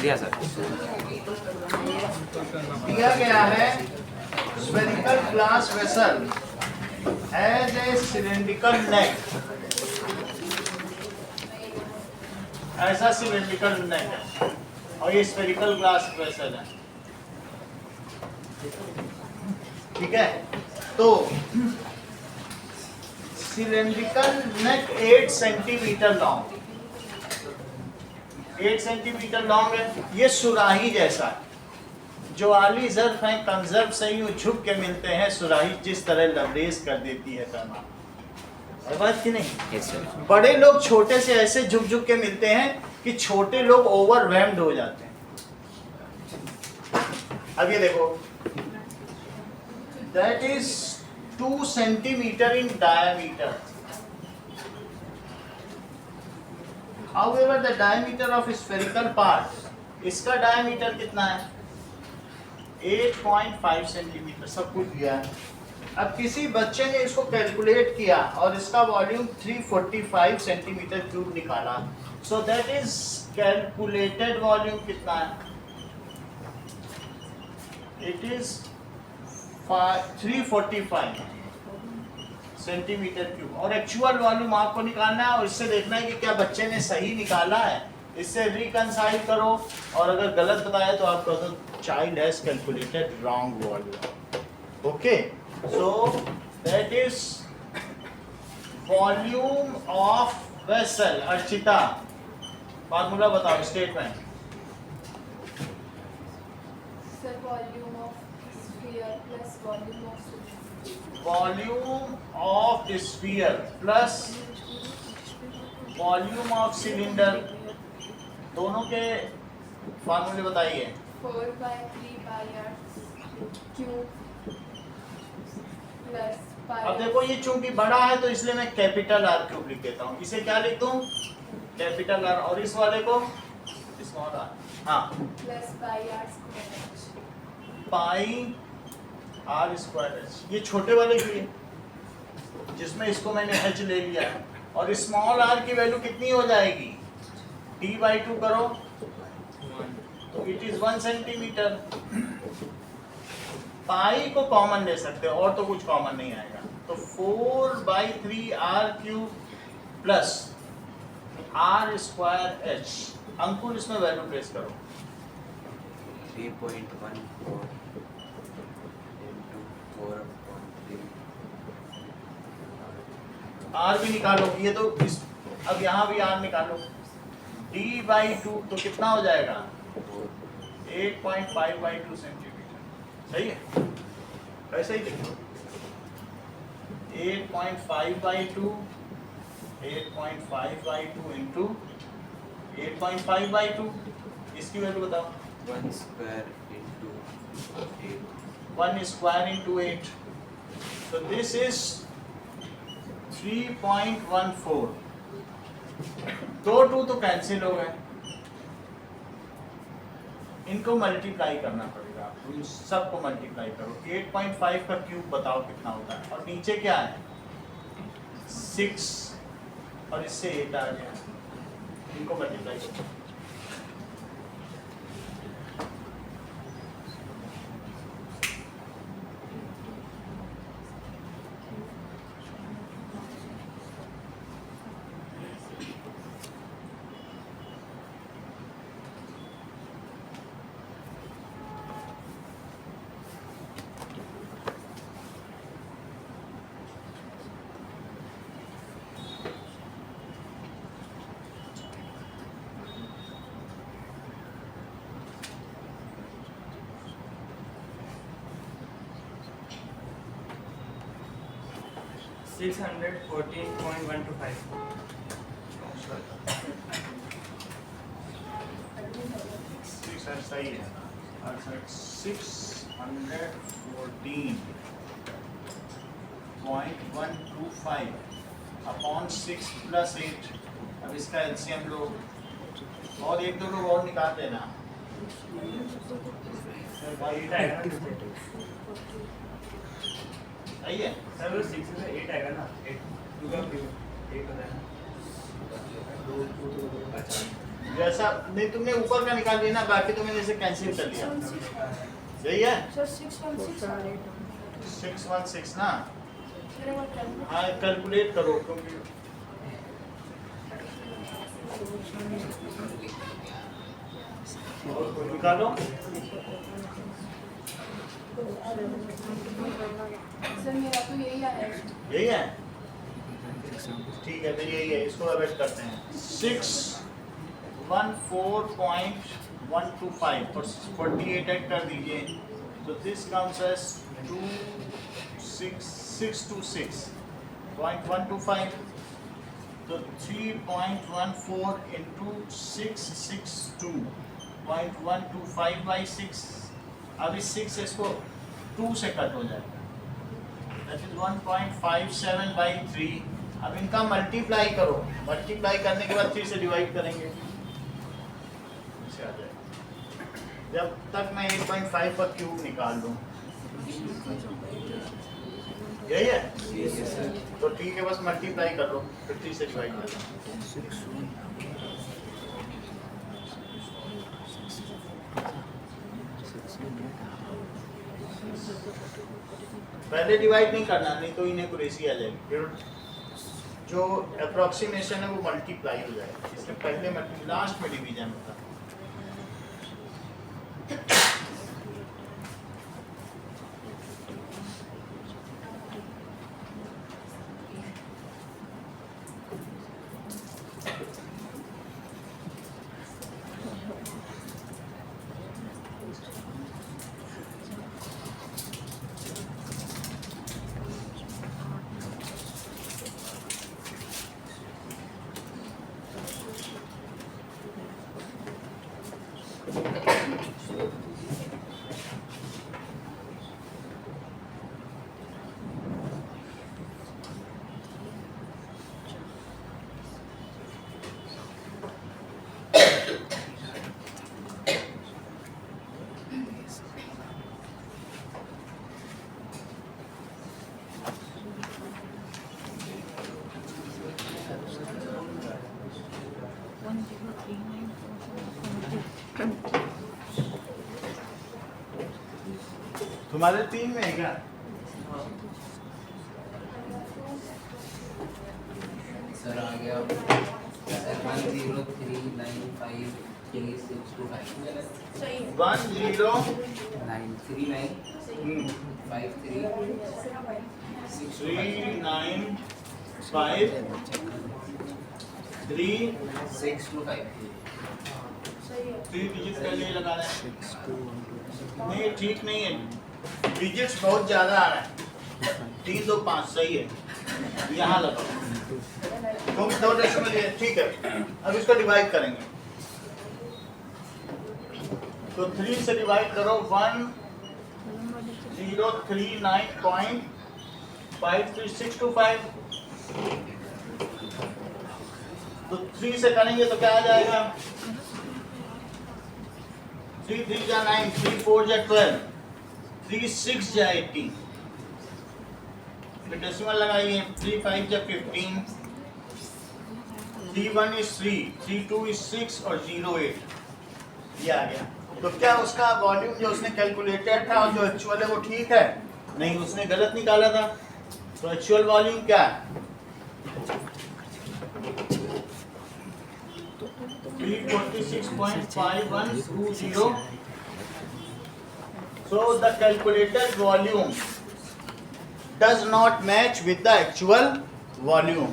दिया सर। दिया गया है spherical glass vessel has a cylindrical neck, ऐसा cylindrical neck है और ये spherical glass vessel है, ठीक है। तो cylindrical neck 8 centimetre long, 8 centimetre long है। ये सुराही जैसा है, जो आली ज़र्फ हैं कंजर्व से यूं झुक के मिलते हैं, सुराही जिस तरह लबरेज कर देती है पैमाना, है बात कि नहीं? Yes sir. बड़े लोग छोटे से ऐसे झुक झुक के मिलते हैं कि छोटे लोग ओवरवेल्म्ड हो जाते हैं। अब ये देखो, that is 2 centimetre in diameter. However, the diameter of spherical part, इसका डायमीटर कितना है? 8.5 सेंटीमीटर, सब कुछ दिया है। अब किसी बच्चे ने इसको कैलकुलेट किया और इसका वॉल्यूम 345 सेंटीमीटर क्यूब निकाला। सो दैट इज कैलकुलेटेड वॉल्यूम कितना है? It is 345 centimetre cube. और एक्चुअल वॉल्यूम आपको निकालना है और इससे देखना है कि क्या बच्चे ने सही निकाला है। इससे रिकंसाइल करो और अगर गलत बताया तो आप कह दो child has calculated wrong volume. Okay, so that is volume of vessel. Archita, formula बताओ, statement. Sir, volume of sphere plus volume of cylinder. Volume of sphere plus volume of cylinder, दोनों के फार्मूले बताइए। 4/3 cube plus pi. अब देखो ये चूंकि बड़ा है तो इसलिए मैं कैपिटल आर क्यूब लिख देता हूँ। इसे क्या लिख दूँ? Capital R. और इस वाले को स्मॉल आर। हाँ, plus pi r square. Pi R square H. ये छोटे वाले के लिए, जिसमें इसको मैंने एच ले लिया है। और स्मॉल आर की वैल्यू कितनी हो जाएगी? d/2 करो तो इट इज 1 सेंटीमीटर। पाई को कॉमन ले सकते हो और तो कुछ कॉमन नहीं आएगा। तो 4/3 r cube plus R square H. Ankur इसमें वैल्यू प्लेस करो। 3.14 into 4/3। आर भी निकालो, ये तो इस, अब यहाँ भी आर निकालो। d/2 तो कितना हो जाएगा? 8.5/2 सेंटीमीटर। सही है, ऐसे ही लिखो। 8.5/2 into 8.5/2। इसकी वैल्यू बताओ। 1 square into 8। 1 square into 8। So this is 3.14। 2 तो कैंसिल हो गए, इनको मल्टीप्लाई करना पड़ेगा आपको। इन सबको मल्टीप्लाई करो। 8.5 का क्यूब बताओ कितना होता है। और नीचे क्या है? 6 और इससे 8 आ गया। इनको मल्टीप्लाई करो। सही है। 614.125 अपॉन 6 प्लस 8। अब इसका एलसीएम लो और एक दो लोग और निकाल देना। सही है सर, वो 6 से 8 आएगा ना? 8 2 का 8 होता है ना? अच्छा, जैसा नहीं तुमने ऊपर का निकाल लिया ना, बाकी तो मैंने इसे कैंसिल कर लिया। सही है? सर 616 616 ना? मेरे को करना हाँ कैलकुलेट करो क्योंकि निकालो। सर मेरा तो यही आया है। यही है? ठीक है फिर यही है, इसको अवेट करते हैं। 614.125 और 48 ऐड कर दीजिए, तो दिस कम्स एज 626.125, तो 3.14 into 662.125 by 6। अब इस 6 इसको 2 से कट हो जाएगा, दैट इज 1.57 by 3। अब इनका मल्टीप्लाई करो, मल्टीप्लाई करने के बाद 3 से डिवाइड करेंगे, इसे आ जाएगा। जब तक मैं 8.5 का क्यूब निकाल दूं, यही है? तो ठीक है, बस मल्टीप्लाई कर लो, फिर 3 से डिवाइड कर लो। पहले डिवाइड नहीं करना, नहीं तो इनएक्यूरेसी आ जाएगी, फिर जो अप्रोक्सीमेशन है वो मल्टीप्लाई हो जाएगा, इसलिए पहले लास्ट में डिवीजन होता है। तुम्हारे 3 में है क्या? सर आ गया 10395365 सही है 93953 625 सही है 3 डिजिट पहले लगा रहे हैं। नहीं ठीक नहीं है, डिजिट्स बहुत ज्यादा आ रहा है। 3 2 5 सही है, यहाँ लगाओ क्योंकि 2 डेसिमल है। ठीक है, अब इसको डिवाइड करेंगे, तो 3 से डिवाइड करो, 1039.53625। तो 3 से करेंगे तो क्या आ जाएगा? 3 3 जा 9, 3 4 जा 12, 3 6 जा 18, फिर डेसिमल लगाइए, 3 5 जा 15, 3 1 is 3, 3 2 is 6 और 0 8, ये आ गया। तो क्या उसका वॉल्यूम जो उसने कैलकुलेटेड था और जो एक्चुअल है वो ठीक है? नहीं, उसने गलत निकाला था। तो एक्चुअल वॉल्यूम क्या है? 346.5120. So the calculated volume does not match with the actual volume.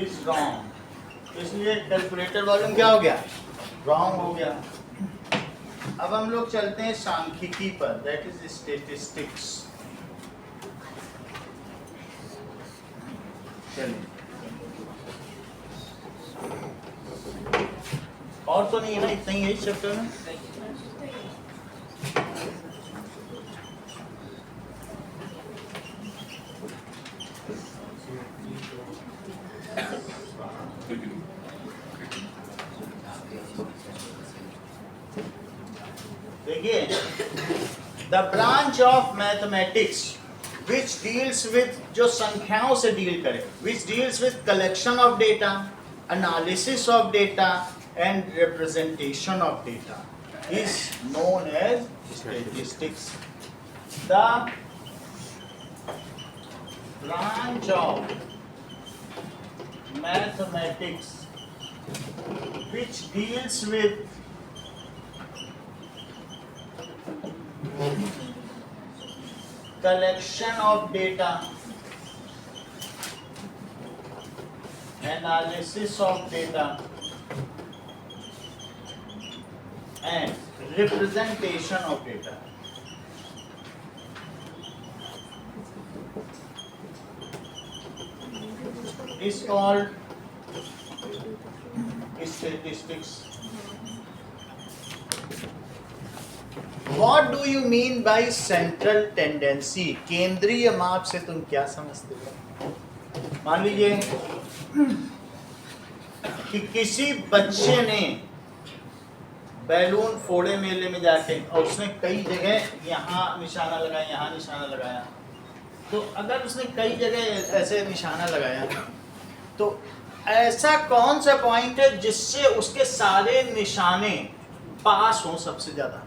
Is wrong. इसलिए कैलकुलेटर वॉल्यूम क्या हो गया? रॉन्ग हो गया। अब हम लोग चलते हैं सांख्यिकी पर, दैट इज स्टैटिस्टिक्स। चलिए, और तो नहीं है ना, इतना ही है इस चैप्टर में। देखिए, the the branch of mathematics which deals with, जो संख्याओं से डील करे, which deals with collection of data, analysis of data and representation of data is known as statistics. The branch of mathematics which deals with collection of data, analysis of data and representation of data is called statistics. What do you mean by central tendency? केंद्रीय माप से तुम क्या समझते हो? मान लीजिए कि किसी बच्चे ने बैलून फोड़े मेले में जाके और उसने कई जगह यहाँ निशाना लगाया, यहाँ निशाना लगाया, तो अगर उसने कई जगह ऐसे निशाना लगाया तो ऐसा कौन सा पॉइंट है जिससे उसके सारे निशाने पास हों सबसे ज्यादा?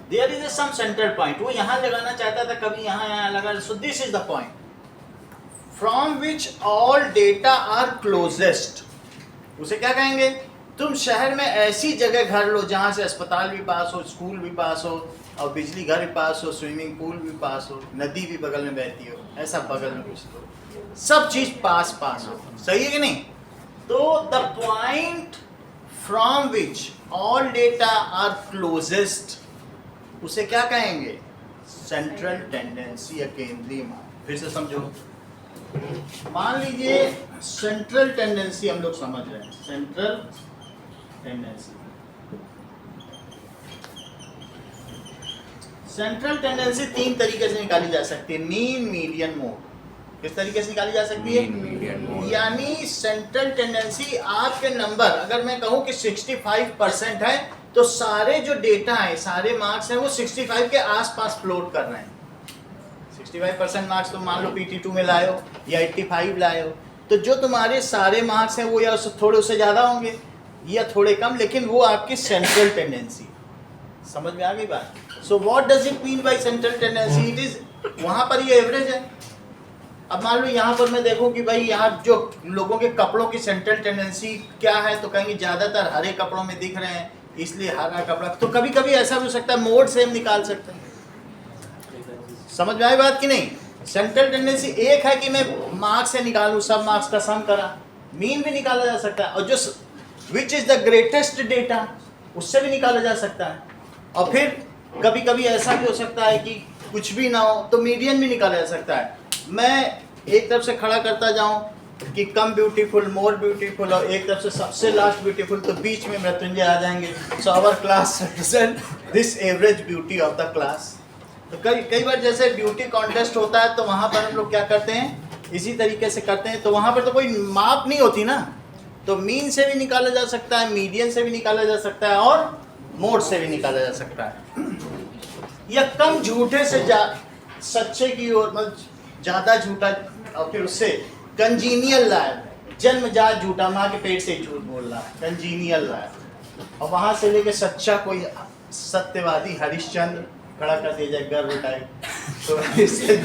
There is some central point. वो यहाँ लगाना चाहता था, कभी यहाँ लगा. So this is the point from which all data are closest. उसे क्या कहेंगे? तुम शहर में ऐसी जगह घर लो जहाँ से अस्पताल भी पास हो, स्कूल भी पास हो, और बिजली घर भी पास हो, स्विमिंग पूल भी पास हो, नदी भी बगल में बहती हो, ऐसा बगल में कुछ लो, सब चीज पास पास हो. सही है कि नहीं? तो the point from which all data are closest, उसे क्या कहेंगे? सेंट्रल टेंडेंसी या केंद्रीय मान. फिर से समझो. मान लीजिए सेंट्रल टेंडेंसी हम लोग समझ रहे हैं. सेंट्रल टेंडेंसी, सेंट्रल टेंडेंसी तीन तरीके से निकाली जा सकती है. Mean, median, mode. किस तरीके से निकाली जा सकती है? यानी सेंट्रल टेंडेंसी आपके नंबर, अगर मैं कहूं कि 65% है तो सारे जो डेटा है, सारे मार्क्स हैं, वो 65 के आसपास फ्लोट कर रहे हैं. 65% मार्क्स तुम मान लो PT2 में लाए हो या 85 लाए हो, तो जो तुम्हारे सारे मार्क्स हैं वो या थोड़े उससे ज़्यादा होंगे या थोड़े कम, लेकिन वो आपकी सेंट्रल टेंडेंसी. समझ में आ गई बात? So what does it mean by central tendency? It is, वहाँ पर ये एवरेज है. अब मान लो यहाँ पर मैं देखूँ कि भाई यहाँ जो लोगों के कपड़ों की सेंट्रल टेंडेंसी क्या है, तो कहेंगे ज़्यादातर हरे कपड़ों में दिख रहे हैं इसलिए हरा कपड़ा. तो कभी कभी ऐसा भी हो सकता है मोड से हम निकाल सकते हैं. समझ में आई बात कि नहीं? सेंट्रल टेंडेंसी एक है कि मैं मार्क्स से निकालूँ, सब मार्क्स का सम करा. मीन भी निकाला जा सकता है, और जो which is the greatest data उससे भी निकाला जा सकता है. और फिर कभी कभी ऐसा भी हो सकता है कि कुछ भी ना हो तो मीडियन भी निकाला जा सकता है. मैं एक तरफ से खड़ा करता जाऊं कि कम ब्यूटीफुल, मोर ब्यूटीफुल, और एक तरफ से सबसे लास्ट ब्यूटीफुल, तो बीच में मृत्युंजय आ जाएंगे. So our class represent this average beauty of the class. तो कई बार जैसे ब्यूटी कॉन्टेस्ट होता है तो वहाँ पर हम लोग क्या करते हैं, इसी तरीके से करते हैं. तो वहाँ पर तो कोई माप नहीं होती ना, तो मीन से भी निकाला जा सकता है, मीडियन से भी निकाला जा सकता है, और मोड से भी निकाला जा सकता है. या कम झूठे से सच्चे की ओर, मतलब ज़्यादा झूठा, और फिर उससे कंजीनियल लायक, जन्मजात झूठा, माँ के पेट से झूठ बोलना, कंजीनियल लायक. और वहाँ से लेके सच्चा कोई सत्यवादी हरिश्चंद्र खड़ा कर दिया जाए, गर्व टाइप, तो इससे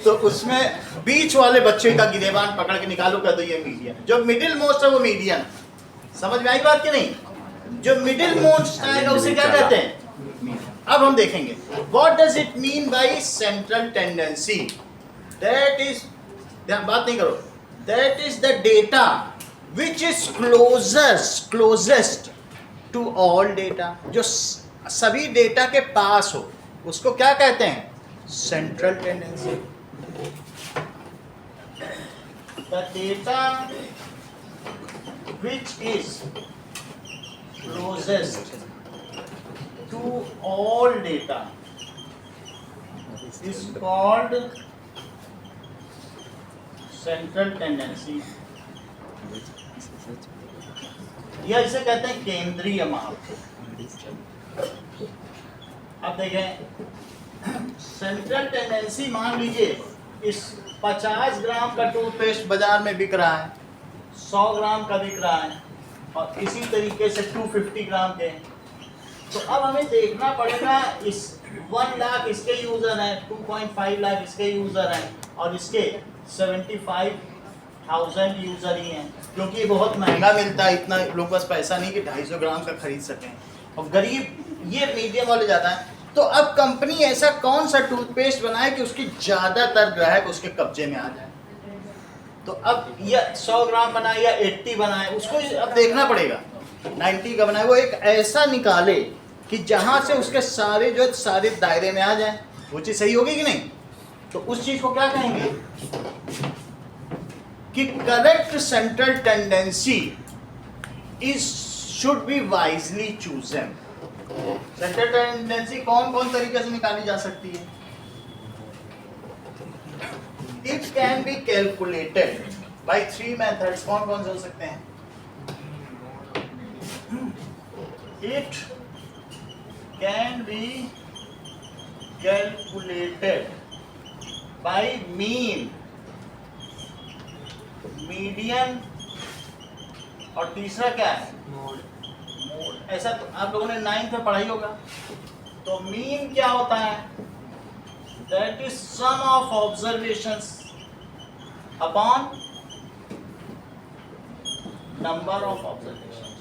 तो उसमें बीच वाले बच्चे का गिरेबान पकड़ के निकालो, कर दो ये मीडियन. जो मिडिल मोस्ट है वो मीडियन. समझ में आई बात कि नहीं? जो मिडिल मोस्ट आएगा उसे क्या कहते हैं? अब हम देखेंगे what does it mean by central tendency. That is, ध्यान बात नहीं करो, that is the data which is closest to all data. जो सभी डेटा के पास हो उसको क्या कहते हैं? Central tendency. The data which is closest to all data is called central tendency, या इसे कहते हैं केंद्रीय माप. अब देखें, सेंट्रल टेंडेंसी मान लीजिए इस 50 ग्राम का टूथपेस्ट बाजार में बिक रहा है, 100 ग्राम का बिक रहा है, और इसी तरीके से 250 ग्राम के। तो अब हमें देखना पड़ेगा, इस 1 लाख इसके यूज़र हैं, 2.5 लाख इसके यूज़र हैं, और इसके 75,000 यूज़र ही हैं, क्योंकि ये बहुत महंगा मिलता है, इतना लोगों के पास पैसा नहीं कि 250 ग्राम का खरीद सकें, और गरीब ये मीडियम वाले ज़्यादा हैं। तो अब कंपनी ऐसा कौन सा टूथपेस्ट बनाए कि उसकी ज़्यादातर ग्राहक उसके कब्जे में आ जाए। तो अब ये 100 ग्राम बनाए या 80 बनाए, उसको अब देखना पड़ेगा। 90 का बनाए, वो एक ऐसा निकाले कि जहाँ से उसके सारे जो सारे दायरे में आ जाए। वो चीज़ सही होगी कि नहीं? तो उस चीज़ को क्या कहेंगे कि correct central tendency is should be wisely chosen. Central tendency कौन कौन तरीके से निकाली जा सकती है? It can be calculated by 3 methods. कौन कौन से हो सकते हैं? It can be calculated by mean, median, और तीसरा क्या है? मोड। ऐसा तो आप लोगों ने 9th में पढ़ाई होगा। तो मीन क्या होता है? That is sum of observations upon number of observations.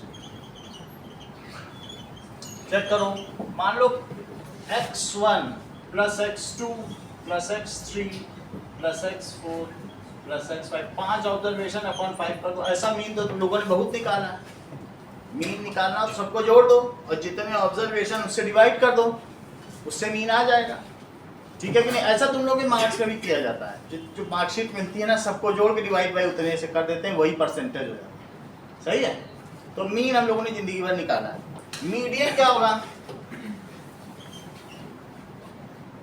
Check करो, मान लो x1 plus x2 plus x3 plus x4 plus x5, 5 observation upon 5 कर दो। ऐसा मीन तो तुम लोगों ने बहुत निकाला है। मीन निकालना तो सबको जोड़ दो और जितने ऑब्जर्वेशन उससे डिवाइड कर दो, उससे मीन आ जाएगा। ठीक है कि नहीं? ऐसा तुम लोग के मार्क्स में भी किया जाता है। जो मार्कशीट मिलती है ना, सबको जोड़ के डिवाइड बाई उतने से कर देते हैं, वही परसेंटेज हो जाता है। सही है? तो मीन हम लोगों ने जिंदगी भर निकाला है। मीडियन क्या होगा?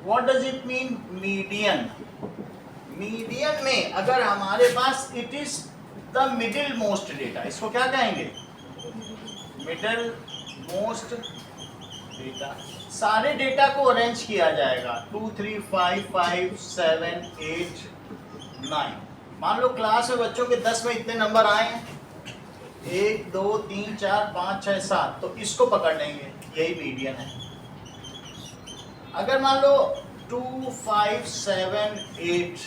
What does it mean median? Median में अगर हमारे पास it is the middle most data, इसको क्या कहेंगे? Middle most data. सारे डेटा को अरेंज किया जाएगा 2 3 5 5 7 8 9। मान लो क्लास में बच्चों के 10 में इतने नंबर आए हैं, 1 2 3 4 5 6 7, तो इसको पकड़ लेंगे, यही मीडियन है। अगर मान लो 2 5 7 8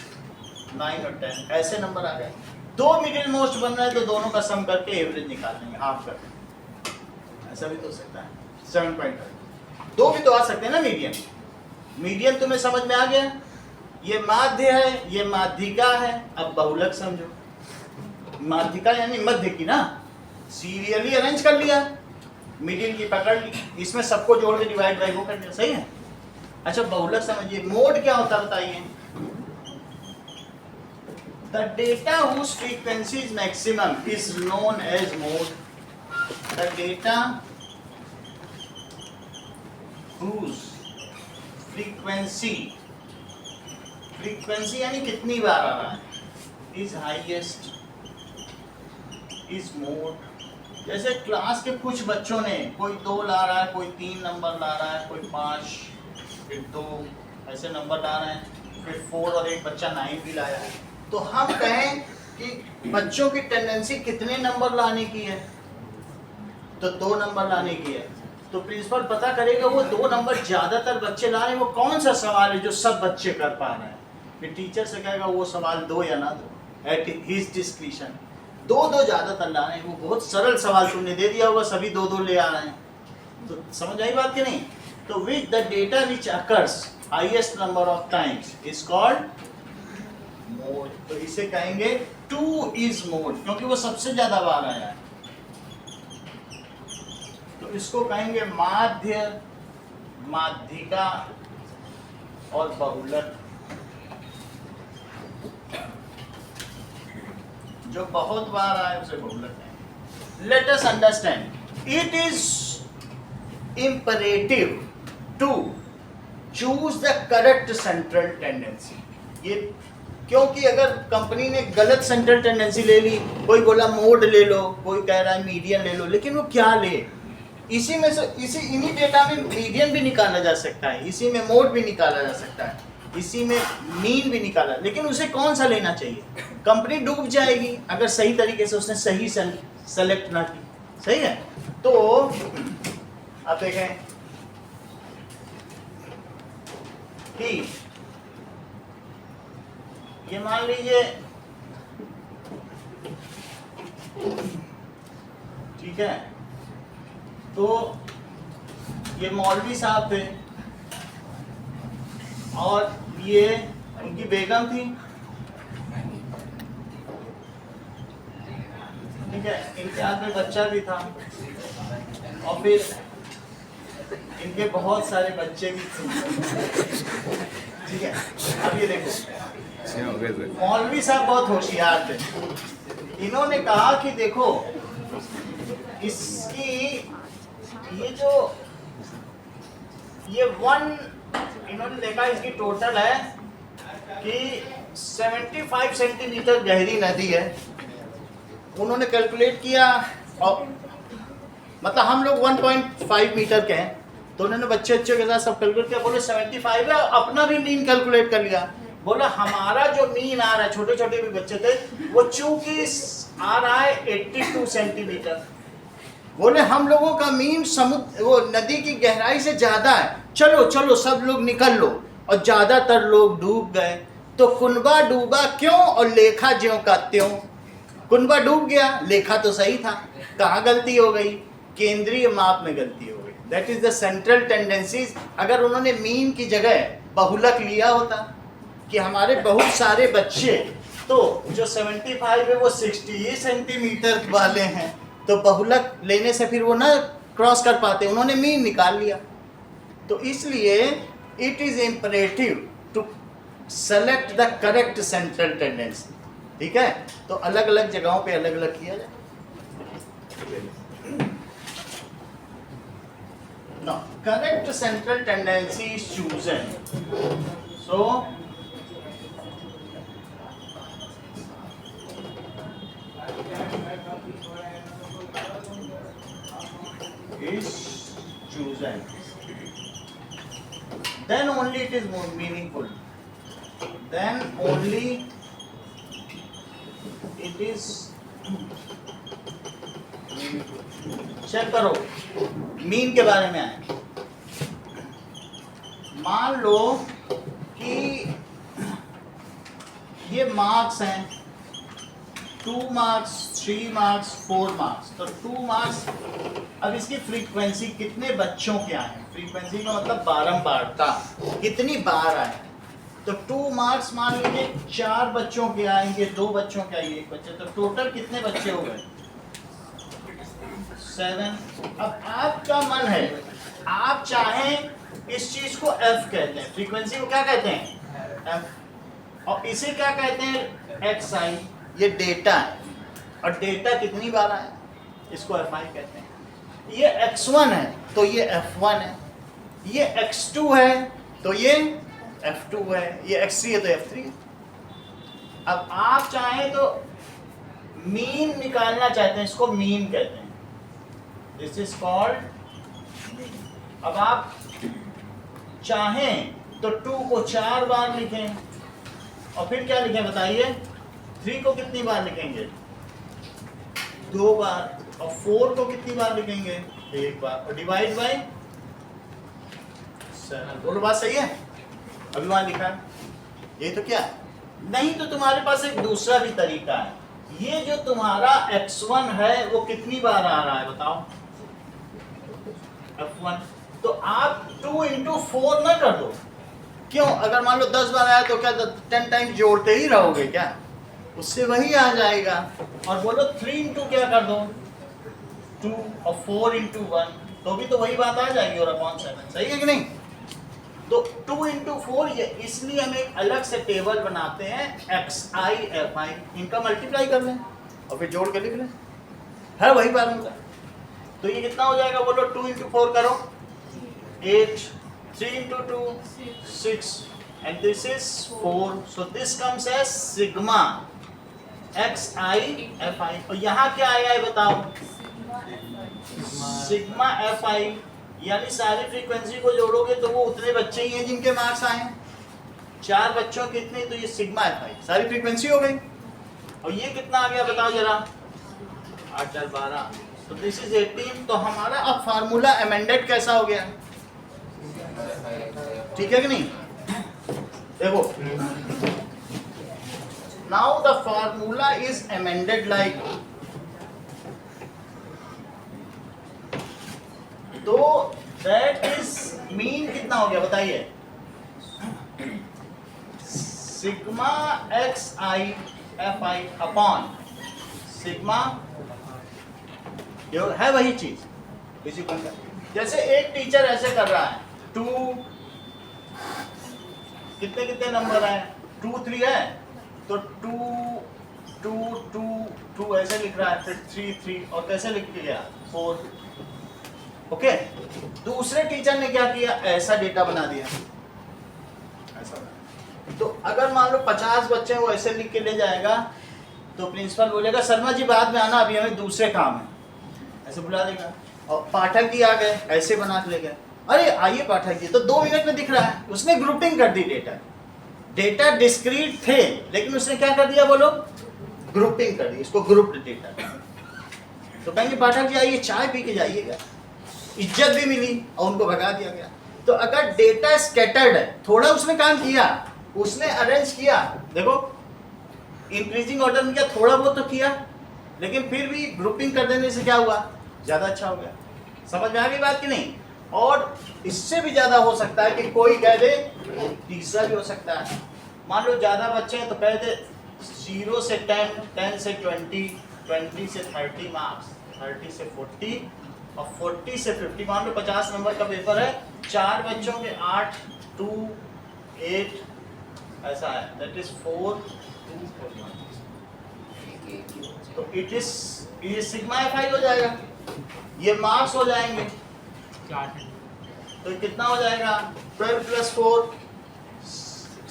9 और 10 ऐसे नंबर आ गए, 2 मिडिल मोस्ट बन रहे हैं, तो दोनों का सम करके एवरेज निकाल लेंगे, हाफ कर लेंगे। ऐसा भी तो हो सकता है। 7.5 दो भी तो आ सकते हैं ना मीडियन। मीडियन तुम्हें समझ में आ गया? ये माध्य है, ये माध्यिका है। अब बहुलक समझो। माध्यिका यानी मध्य की ना, सीरियली अरेंज कर लिया, मिडिल की पकड़ ली, इसमें सबको जोड़ के डिवाइड बाई वो कर दिया। सही है? अच्छा बहुलक समझिए। मोड क्या होता है बताइए? The data whose frequency is maximum is known as mode. The data whose frequency यानी कितनी बार आ रहा है, is highest is mode. जैसे क्लास के कुछ बच्चों ने, कोई 2 ला रहा है, कोई 3 नंबर ला रहा है, कोई 5, फिर 2 ऐसे नंबर ला रहे हैं, फिर 4 और एक बच्चा 9 भी लाया है। तो हम कहें कि बच्चों की टेंडेंसी कितने नंबर लाने की है, तो 2 नंबर लाने की है। तो प्रिंसिपल पता करेगा वो 2 नंबर ज़्यादातर बच्चे ला रहे हैं, वो कौन सा सवाल है जो सब बच्चे कर पा रहे हैं। फिर टीचर से कहेगा वो सवाल दो या ना दो, एट हिज डिस्क्रिशन। 2 ज़्यादातर ला रहे हैं, वो बहुत सरल सवाल तुमने दे दिया होगा, सभी 2 ले आ रहे हैं। तो समझ आई बात कि नहीं? तो which the data which occurs highest number of times is called mode. तो इसे कहेंगे 2 इज मोड, क्योंकि वो सबसे ज्यादा बार आया है। तो इसको कहेंगे माध्य, माध्यिका और बहुलक। जो बहुत बार आए उसे बहुलक है। Let us understand, it is imperative to choose the correct central tendency. ये क्योंकि अगर कंपनी ने गलत सेंट्रल टेंडेंसी ले ली, कोई बोला मोड ले लो, कोई कह रहा है मीडियन ले लो, लेकिन वो क्या ले? इसी में से इन्हीं डेटा में मीडियन भी निकाला जा सकता है, इसी में मोड भी निकाला जा सकता है, इसी में मीन भी निकाला, लेकिन उसे कौन सा लेना चाहिए? कंपनी डूब जाएगी अगर सही तरीके से उसने सही सेलेक्ट ना की। सही है? तो अब देखें कि ये मान लीजिए, ठीक है, तो ये मौलवी साहब थे और ये उनकी बेगम थी, ठीक है, इनके हाथ में बच्चा भी था और फिर इनके बहुत सारे बच्चे भी थे, ठीक है। अब ये देखो, मौलवी साहब बहुत होशियार थे, इन्होंने कहा कि देखो इसकी ये इन्होंने देखा इसकी टोटल है कि 75 सेंटीमीटर गहरी नदी है। उन्होंने कैलकुलेट किया और मतलब हम लोग 1.5 मीटर के हैं, तो उन्होंने बच्चे के साथ सब कैलकुलेट किया, बोले 75 है, अपना भी मीन कैलकुलेट कर लिया। बोला हमारा जो मीन आ रहा है, छोटे छोटे भी बच्चे थे, वो चूंकि आ रहा है 82 सेंटीमीटर। बोले हम लोगों का मीन समुद्र वो नदी की गहराई से ज्यादा है, चलो चलो सब लोग निकल लो, और ज्यादातर लोग डूब गए। तो कुनबा डूबा क्यों और लेखा ज्यों का त्यों। कुनबा डूब गया, लेखा तो सही था, कहाँ गलती हो गई? केंद्रीय माप में गलती हो गई। That is the central tendencies. अगर उन्होंने मीन की जगह बहुलक लिया होता कि हमारे बहुत सारे बच्चे, तो जो 75 है वो 60 सेंटीमीटर वाले हैं, तो बहुलक लेने से फिर वो ना क्रॉस कर पाते, उन्होंने मीन निकाल लिया। तो इसलिए it is imperative to select the correct central tendency. ठीक है, तो अलग अलग जगहों पे अलग अलग किया जाए। Now, correct central tendency is chosen. So, is chosen. Then only it is more meaningful. Then only it is check करो मीन के बारे में आए। मान लो कि ये मार्क्स हैं, 2 मार्क्स, 3 मार्क्स, 4 मार्क्स। तो 2 मार्क्स, अब इसकी फ्रीक्वेंसी कितने बच्चों के आए? फ्रीक्वेंसी का मतलब बारंबारता, कितनी बार आए। तो 2 मार्क्स मान लीजिए 4 बच्चों के आएंगे, 2 बच्चों के आएंगे, 1 बच्चे, तो टोटल कितने बच्चे हो गए? 7। अब आपका मन है, आप चाहें इस चीज को F कहते हैं, फ्रीक्वेंसी को क्या कहते हैं? F। और इसे क्या कहते हैं? XI। ये डेटा है, और डेटा कितनी बार आया, इसको FI कहते हैं। ये X1 है तो ये F1 है, ये X2 है तो ये F2 है, ये X3 है तो F3 है। अब आप चाहें तो मीन निकालना चाहते हैं, इसको मीन कहते हैं, दिस इज कॉल्ड। अब आप चाहें तो 2 को 4 बार लिखें, और फिर क्या लिखें बताइए? 3 को कितनी बार लिखेंगे? 2 बार। और 4 को कितनी बार लिखेंगे? 1 बार। और डिवाइड बाय 7। बोलो बात सही है? अभी वहां लिखा है, ये तो क्या है? नहीं तो तुम्हारे पास एक दूसरा भी तरीका है। ये जो तुम्हारा X1 है वो कितनी बार आ रहा है बताओ? F1। तो आप 2 into 4 ना कर दो। क्यों? अगर मान लो 10 बार आया तो क्या 10 टाइम जोड़ते ही रहोगे क्या? उससे वही आ जाएगा। और बोलो 3 into क्या कर दो? 2। और 4 into 1, तो भी तो वही बात आ जाएगी, और अपॉन 7। सही है कि नहीं? तो 2 into 4, ये इसलिए हम एक अलग से टेबल बनाते हैं, XI FI, इनका मल्टीप्लाई कर लें और फिर जोड़ के लिख लें, है वही बात होगा। तो ये कितना हो जाएगा बोलो? 2 into 4 करो 8, 3 into 2 6, and this is 4, so this comes as sigma XI FI। और यहाँ क्या आया है बताओ? सिग्मा एफ आई, यानी सारी फ्रीक्वेंसी को जोड़ोगे तो वो उतने बच्चे ही हैं जिनके मार्क्स आए हैं। 4 बच्चों कितने, तो ये सिग्मा एफ आई सारी फ्रीक्वेंसी हो गई। और ये कितना आ गया बताओ जरा, 8 4 12, तो दिस इज 18। तो हमारा अब फार्मूला अमेंडेड कैसा हो गया, ठीक है कि नहीं? देखो, now the formula is amended like, तो दैट इज मीन कितना हो गया बताइए, सिग्मा एक्स आई एफ आई अपॉन सिग्मा, है वही चीज इसी को। जैसे एक टीचर ऐसे कर रहा है, 2 कितने कितने नंबर है, 2 3 है, तो 2 2 2 2 ऐसे लिख रहा है, फिर 3 3 और कैसे लिख के गया 4। ओके, दूसरे टीचर ने क्या किया, ऐसा डेटा बना दिया, ऐसा। तो अगर मान लो 50 बच्चे वो ऐसे लिख के ले जाएगा, तो प्रिंसिपल बोलेगा शर्मा जी बाद में आना, अभी हमें दूसरे काम है, ऐसे बुला देगा। और पाठक जी आ गए, ऐसे बना के ले गए, अरे आइए पाठक जी, तो 2 मिनट में दिख रहा है। उसने ग्रुपिंग कर दी, डेटा डिस्क्रीट थे, लेकिन उसने क्या कर दिया बोलो, ग्रुपिंग कर दी, इसको ग्रुप्ड डेटा। तो कहेंगे पाठक जी आइए चाय पी के जाइएगा, इज्जत भी मिली और उनको भगा दिया गया। तो अगर डेटा स्कैटर्ड है, थोड़ा उसने काम किया, उसने अरेंज किया, देखो इंक्रीजिंग ऑर्डर में किया, थोड़ा बहुत तो किया, लेकिन फिर भी ग्रुपिंग कर देने से क्या हुआ, ज्यादा अच्छा हो गया। समझ में आ गई बात कि नहीं? और इससे भी ज्यादा हो सकता है कि कोई कह दे, तीसरा भी हो सकता है, मान लो ज्यादा बच्चे हैं तो कह दे 0 से 10, 10 से 20, 20 से 30 मार्क्स, 30 से 40 और 40 से 50। मान लो 50 नंबर का पेपर है, 4 बच्चों के 8 2 8 ऐसा है, दैट इज 4 2 4 1। तो इट इज ये सिग्मा एफ आई हो जाएगा, ये मार्क्स हो जाएंगे। तो कितना हो जाएगा, 12 + 4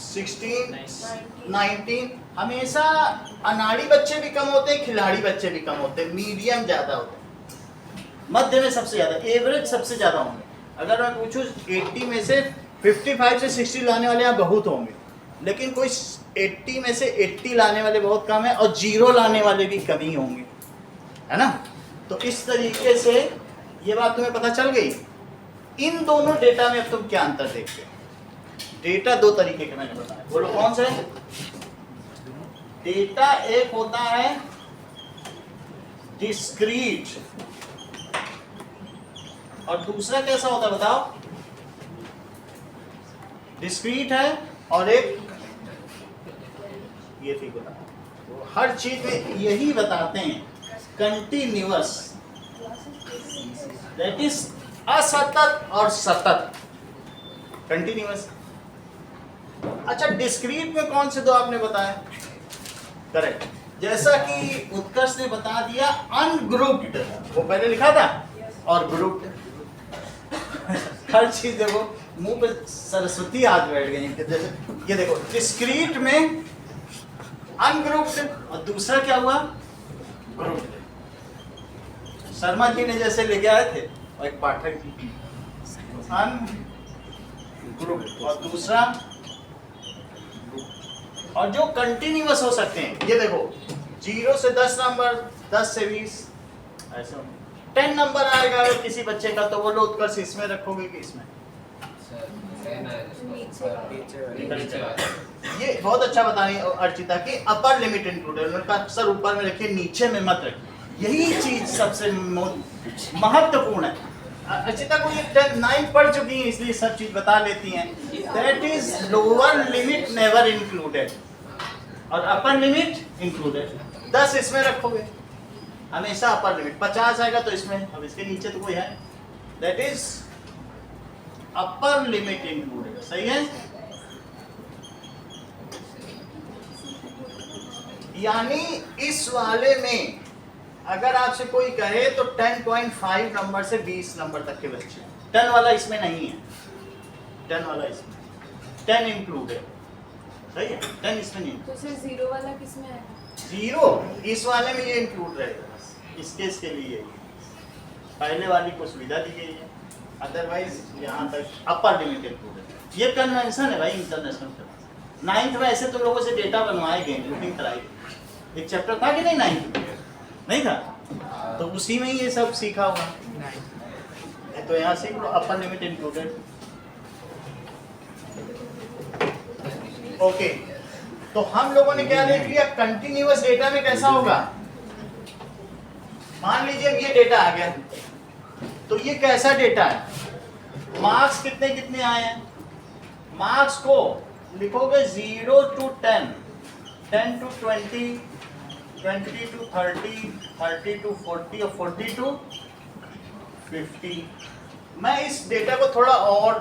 16 19। हमेशा अनाड़ी बच्चे भी कम होते हैं, खिलाड़ी बच्चे भी कम होते हैं, मीडियम ज्यादा होते हैं, मध्य में सबसे ज्यादा, एवरेज सबसे ज्यादा होंगे। अगर मैं पूछूं 80 में से 55 से 60 लाने वाले यहाँ बहुत होंगे, लेकिन कोई 80 में से 80 लाने वाले बहुत कम है, और 0 लाने वाले भी कम ही होंगे, है ना? तो इस तरीके से ये बात तुम्हें पता चल गई। इन दोनों डेटा में अब तुम क्या अंतर देखते हो? डेटा 2 तरीके के मैंने बताया, बोलो कौन से? डेटा एक होता है डिस्क्रीट, और दूसरा कैसा होता है बताओ? डिस्क्रीट है और एक ये ठीक होता है। हर चीज में यही बताते हैं, कंटिन्यूअस, दैट इज असतत और सतत, कंटिन्यूअस। अच्छा, डिस्क्रीट में कौन से 2 आपने बताया? करेक्ट, जैसा कि उत्कर्ष ने बता दिया, अनग्रुप्ड, वो पहले लिखा था, और ग्रुप्ड। हर चीज देखो, मुंह पे सरस्वती आज बैठ गई। ये देखो, डिस्क्रीट में अनग्रुप्ड, और दूसरा क्या हुआ, ग्रुप्ड। शर्मा जी ने जैसे लेके आए थे, और एक पाठक जी, अनग्रुप्ड और दूसरा, और जो कंटिन्यूअस हो सकते हैं, ये देखो 0 से 10 नंबर, 10 से 20 ऐसा। 10 नंबर आएगा अगर किसी बच्चे का, तो वो लो उत्कर्ष इसमें रखोगे कि इसमें? ये बहुत अच्छा बता रही है अर्चिता की, अपर लिमिट इंक्लूडेड, अक्सर ऊपर में रखिए, नीचे में मत रखिए, यही चीज सबसे महत्वपूर्ण है। अर्चिता को ये 9 पढ़ चुकी हैं, इसलिए सब चीज बता लेती हैं। That is lower limit never included और अपर लिमिट इंक्लूडेड। 10 इसमें रखोगे, हमेशा अपर लिमिट। 50 आएगा तो इसमें, अब इसके नीचे तो कोई है, that is upper limit included. सही है? यानी इस वाले में अगर आपसे कोई कहे तो 10.5 नंबर से 20 नंबर तक के बच्चे, 10 वाला इसमें नहीं है, 10 वाला इसमें, 10 इंक्लूडेड। सही है? 10 इसमें नहीं। तो सिर्फ 0 वाला किसमें है? 0 इस वाले में ये इंक्लूड रहेगा, इस केस के लिए। पहले वाली को सुविधा दी गई है, अदरवाइज यहाँ तक अपर लिमिट इंक्लूडेड। ये कन्वेंशन है भाई इंटरनेशनल के पास। 9th में ऐसे तुम लोगों से डेटा बनवाए गए, इंक्लूडिंग कराई, एक चैप्टर था कि नहीं 9th में? नहीं था, तो उसी में ही ये सब सीखा हुआ। तो यहाँ सीख लो अपर लिमिट इंक्लूडेड। ओके, तो हम लोगों ने क्या देख लिया, कंटिन्यूअस डेटा में कैसा होगा। मान लीजिए ये डेटा आ गया, तो ये कैसा डेटा है, मार्क्स कितने कितने आए हैं, मार्क्स को लिखोगे 0 to 10, 10 to 20, 20 to 30, 30 to 40 और 40 to 50। मैं इस डेटा को थोड़ा और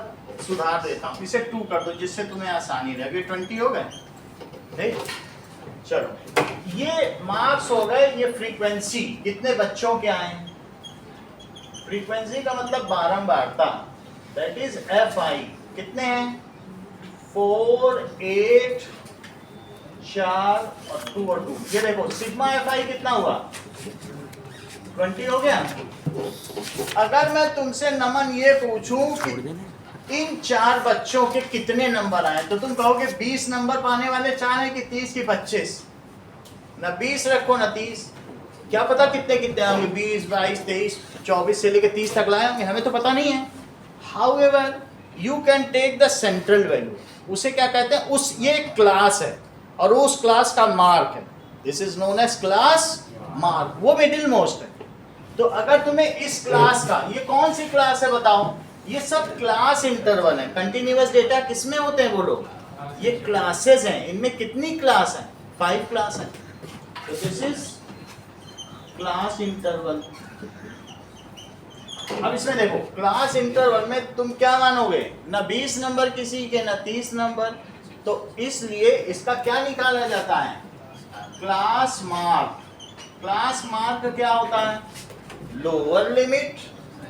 सुधार देता हूँ, इसे 2 कर दो जिससे तुम्हें आसानी रहे। अभी 20 हो गए, ठीक? चलो, ये मार्क्स हो गए, ये फ्रीक्वेंसी कितने बच्चों के आए। फ्रीक्वेंसी का मतलब बारंबारता, दैट इज FI। कितने हैं, 4, 8, 4 और 2 और 2। ये देखो सिग्मा FI कितना हुआ, 20 हो गया। अगर मैं तुमसे नमन ये पूछूं कि इन 4 बच्चों के कितने नंबर आए, तो तुम कहोगे 20 नंबर पाने वाले 4 हैं कि 30 की 25। ना 20 रखो ना 30, क्या पता कितने कितने होंगे, 20, 22, 23, 24 से लेकर 30 तक लाए होंगे, हमें तो पता नहीं है। However you can take the central value, उसे क्या कहते हैं, उस ये क्लास है और उस क्लास का मार्क है, this is known as class mark, वो मिडिल मोस्ट है। तो अगर तुम्हें इस क्लास का, ये कौन सी क्लास है बताओ, ये सब क्लास इंटरवल है। कंटिन्यूअस डेटा किसमें होते हैं वो लोग, ये क्लासेस हैं, इनमें कितनी क्लास है, 5 क्लास है। तो दिस इज क्लास इंटरवल। अब इसमें देखो क्लास इंटरवल में तुम क्या मानोगे, ना 20 नंबर किसी के ना 30 नंबर, तो इसलिए इसका क्या निकाला जाता है, क्लास मार्क। क्लास मार्क क्या होता है, lower limit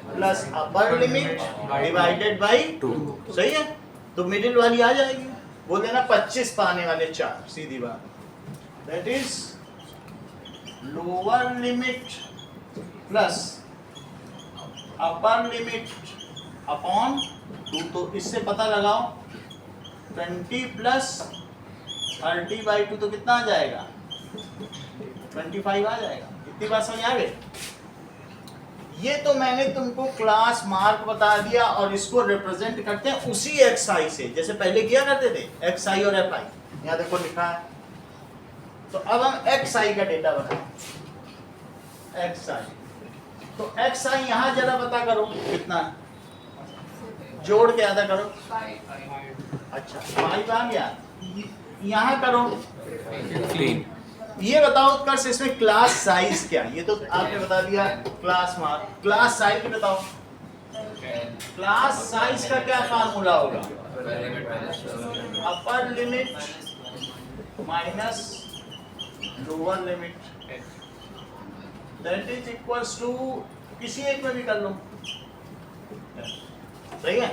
plus upper limit divided by 2। सही है, तो मिडिल वाली आ जाएगी, बोल देना 25 पाने वाले 4, सीधी बात। That is lower limit plus upper limit upon 2। तो इससे पता लगाओ 20 प्लस 30/2 तो कितना आ जाएगा, 25 आ जाएगा। इतनी बात समझ आ गई। ये तो मैंने तुमको क्लास मार्क बता दिया, और इसको रिप्रेजेंट करते हैं उसी XI से, जैसे पहले किया करते थे, XI और FI। यहाँ देखो लिखा है। तो अब हम XI का डेटा बनाएं। XI, तो XI यहाँ जरा पता करो कितना, जोड़ के आधा करो। अच्छा 5 आ गया, यहाँ करो। ये बताओ उत्कर्ष, इसमें क्लास साइज क्या, ये तो आपने बता दिया क्लास मार्क, क्लास साइज बताओ। क्लास साइज का क्या फार्मूला होगा, upper limit minus lower limit, that is equals to, किसी एक में भी कर लो, सही है।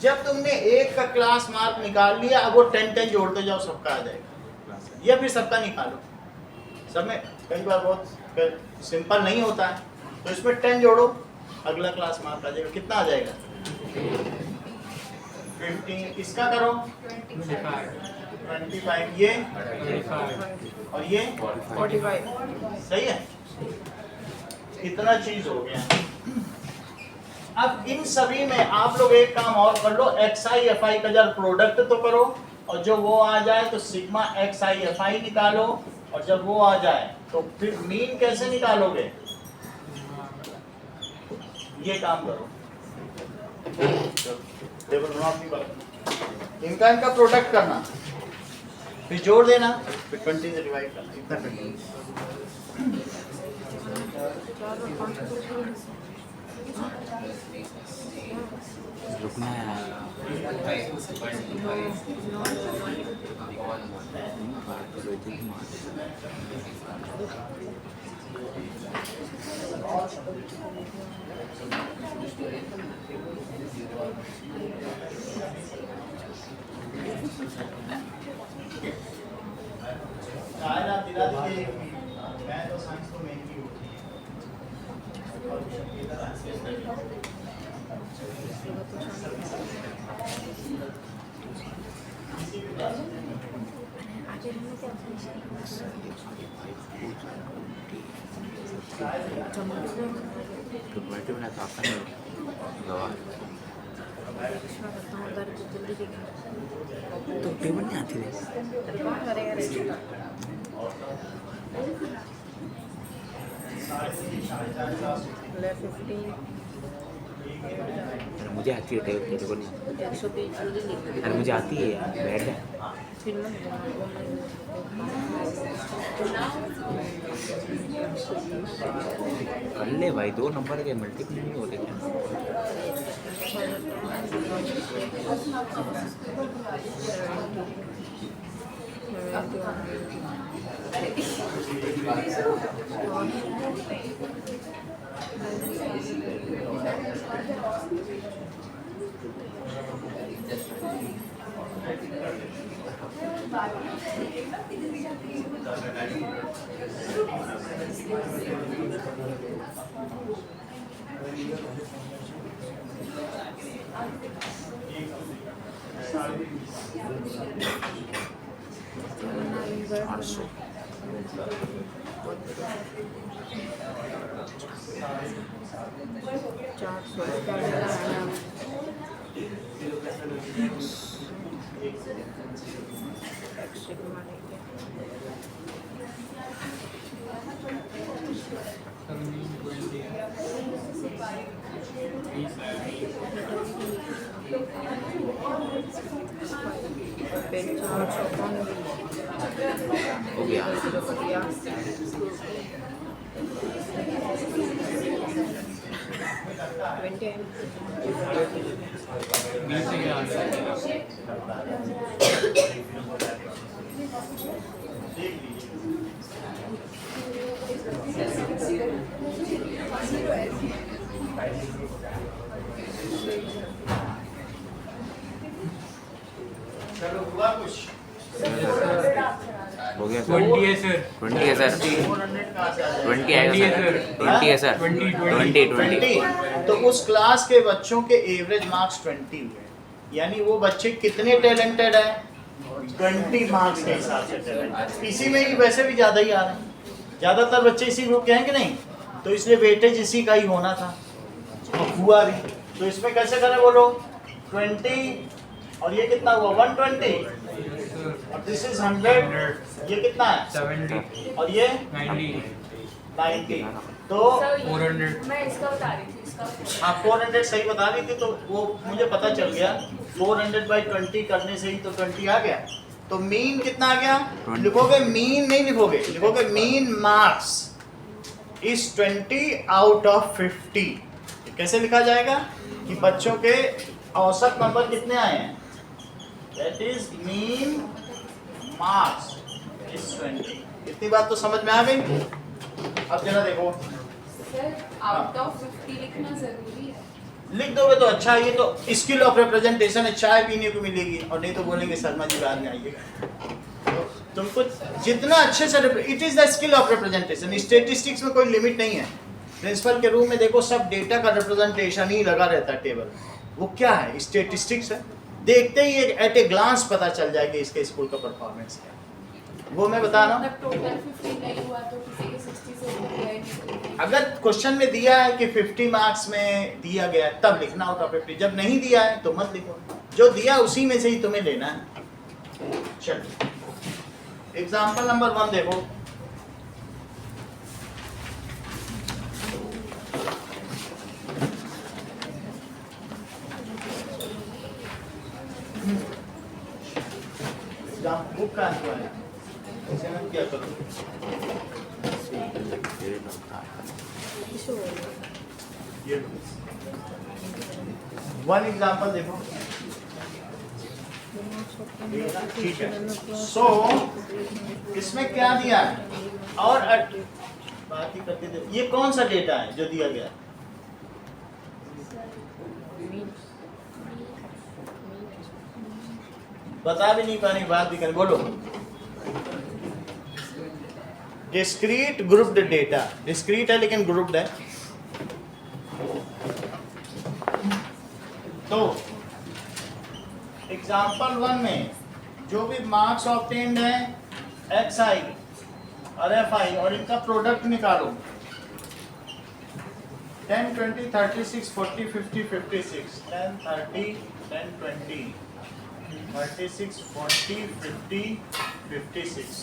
जब तुमने एक का क्लास मार्क निकाल लिया, अब वो 10 जोड़ते जाओ, सबका आ जाएगा, या फिर सबका निकालो। सब में कई बार बहुत सिंपल नहीं होता है, तो इसमें 10 जोड़ो, अगला क्लास मार्क आ जाएगा। कितना आ जाएगा, 15। इसका करो 25, ये और ये 45। सही है, इतना चीज हो गया। अब इन सभी में आप लोग एक काम और कर लो, XI FI का जब प्रोडक्ट तो करो, और जो वो आ जाए तो सिग्मा XI FI निकालो, और जब वो आ जाए तो फिर मीन कैसे निकालोगे, ये काम करो। इनका प्रोडक्ट करना, फिर जोड़ देना, फिर 20 से डिवाइड करना, इतना करना। रुकना है, मैं तो साइंस को महंगी होती है। बैठे बिना तो आता नहीं गवा तो पेमेंट नहीं आती अरे मुझे आती है तेरे को नहीं अरे मुझे आती है बैठ जा कर ले भाई 2 नंबर के मल्टीपल नहीं होते क्या हो गया चलो हुआ कुछ हो गया 20 है सर 20 है सर 400 कहाँ से आ जाएगा? 20 आएगा सर 20 है सर 20 तो उस क्लास के बच्चों के एवरेज मार्क्स 20 हुए यानी वो बच्चे कितने टैलेंटेड है 20 मार्क्स के हिसाब से टैलेंटेड इसी में ही वैसे भी ज़्यादा ही आ रहे हैं ज़्यादातर बच्चे इसी ग्रुप के हैं कि नहीं तो इसलिए वेटेज इसी का ही होना था और हुआ भी तो इसमें कैसे करें बोलो 20 और ये कितना हुआ 120 और दिस इज 100 ये कितना है 70 और ये 90 90 तो 400 मैं इसका बता रही थी इसका आप 400 सही बता रही थी तो वो मुझे पता चल गया 400/20 करने से ही तो 20 आ गया तो मीन कितना आ गया 20 लिखोगे मीन नहीं लिखोगे mean marks is 20 out of 50 कैसे लिखा जाएगा कि बच्चों के औसत नंबर कितने आए हैं that is mean marks is 20 इतनी बात तो समझ में आ गई अब जरा देखो सर आउट ऑफ 50 लिखना जरूरी है लिख दोगे तो अच्छा ये तो स्किल ऑफ रिप्रेजेंटेशन है चाय पीने को मिलेगी और नहीं तो बोलेंगे शर्मा जी बाद में आइएगा तो तुमको जितना अच्छे से it is the skill of representation statistics में कोई लिमिट नहीं है प्रिंसिपल के रूम में देखो सब डेटा का रिप्रेजेंटेशन ही लगा रहता है टेबल वो क्या है स्टैटिस्टिक्स है देखते ही एट ए ग्लांस पता चल जाएगा इसके स्कूल का परफॉर्मेंस क्या है वो मैं बता रहा हूँ मतलब टोटल 50 नहीं हुआ तो किसी के 60 से ऊपर गया नहीं अगर क्वेश्चन में दिया है कि 50 मार्क्स में दिया गया है तब लिखना होगा 50 जब नहीं दिया है तो मत लिखो जो दिया उसी में से ही तुम्हें लेना है चलो एग्जाम्पल नंबर 1 देखो बुक का आंसर है इसे मैं क्या करूं ये वन एग्जांपल देखो ठीक है सो इसमें क्या दिया है और बात ही करते थे ये कौन सा डेटा है जो दिया गया बता भी नहीं पानी बात भी करें बोलो डिस्क्रीट ग्रुप्ड डेटा डिस्क्रीट है लेकिन ग्रुप्ड है तो एग्जाम्पल 1 में जो भी मार्क्स ऑब्टेन्ड है एक्स आई और एफ आई और इनका प्रोडक्ट निकालो 10, 20, 36, 40, 50, 56, 10, 30, 10, 20, 36, 40, 50, 56,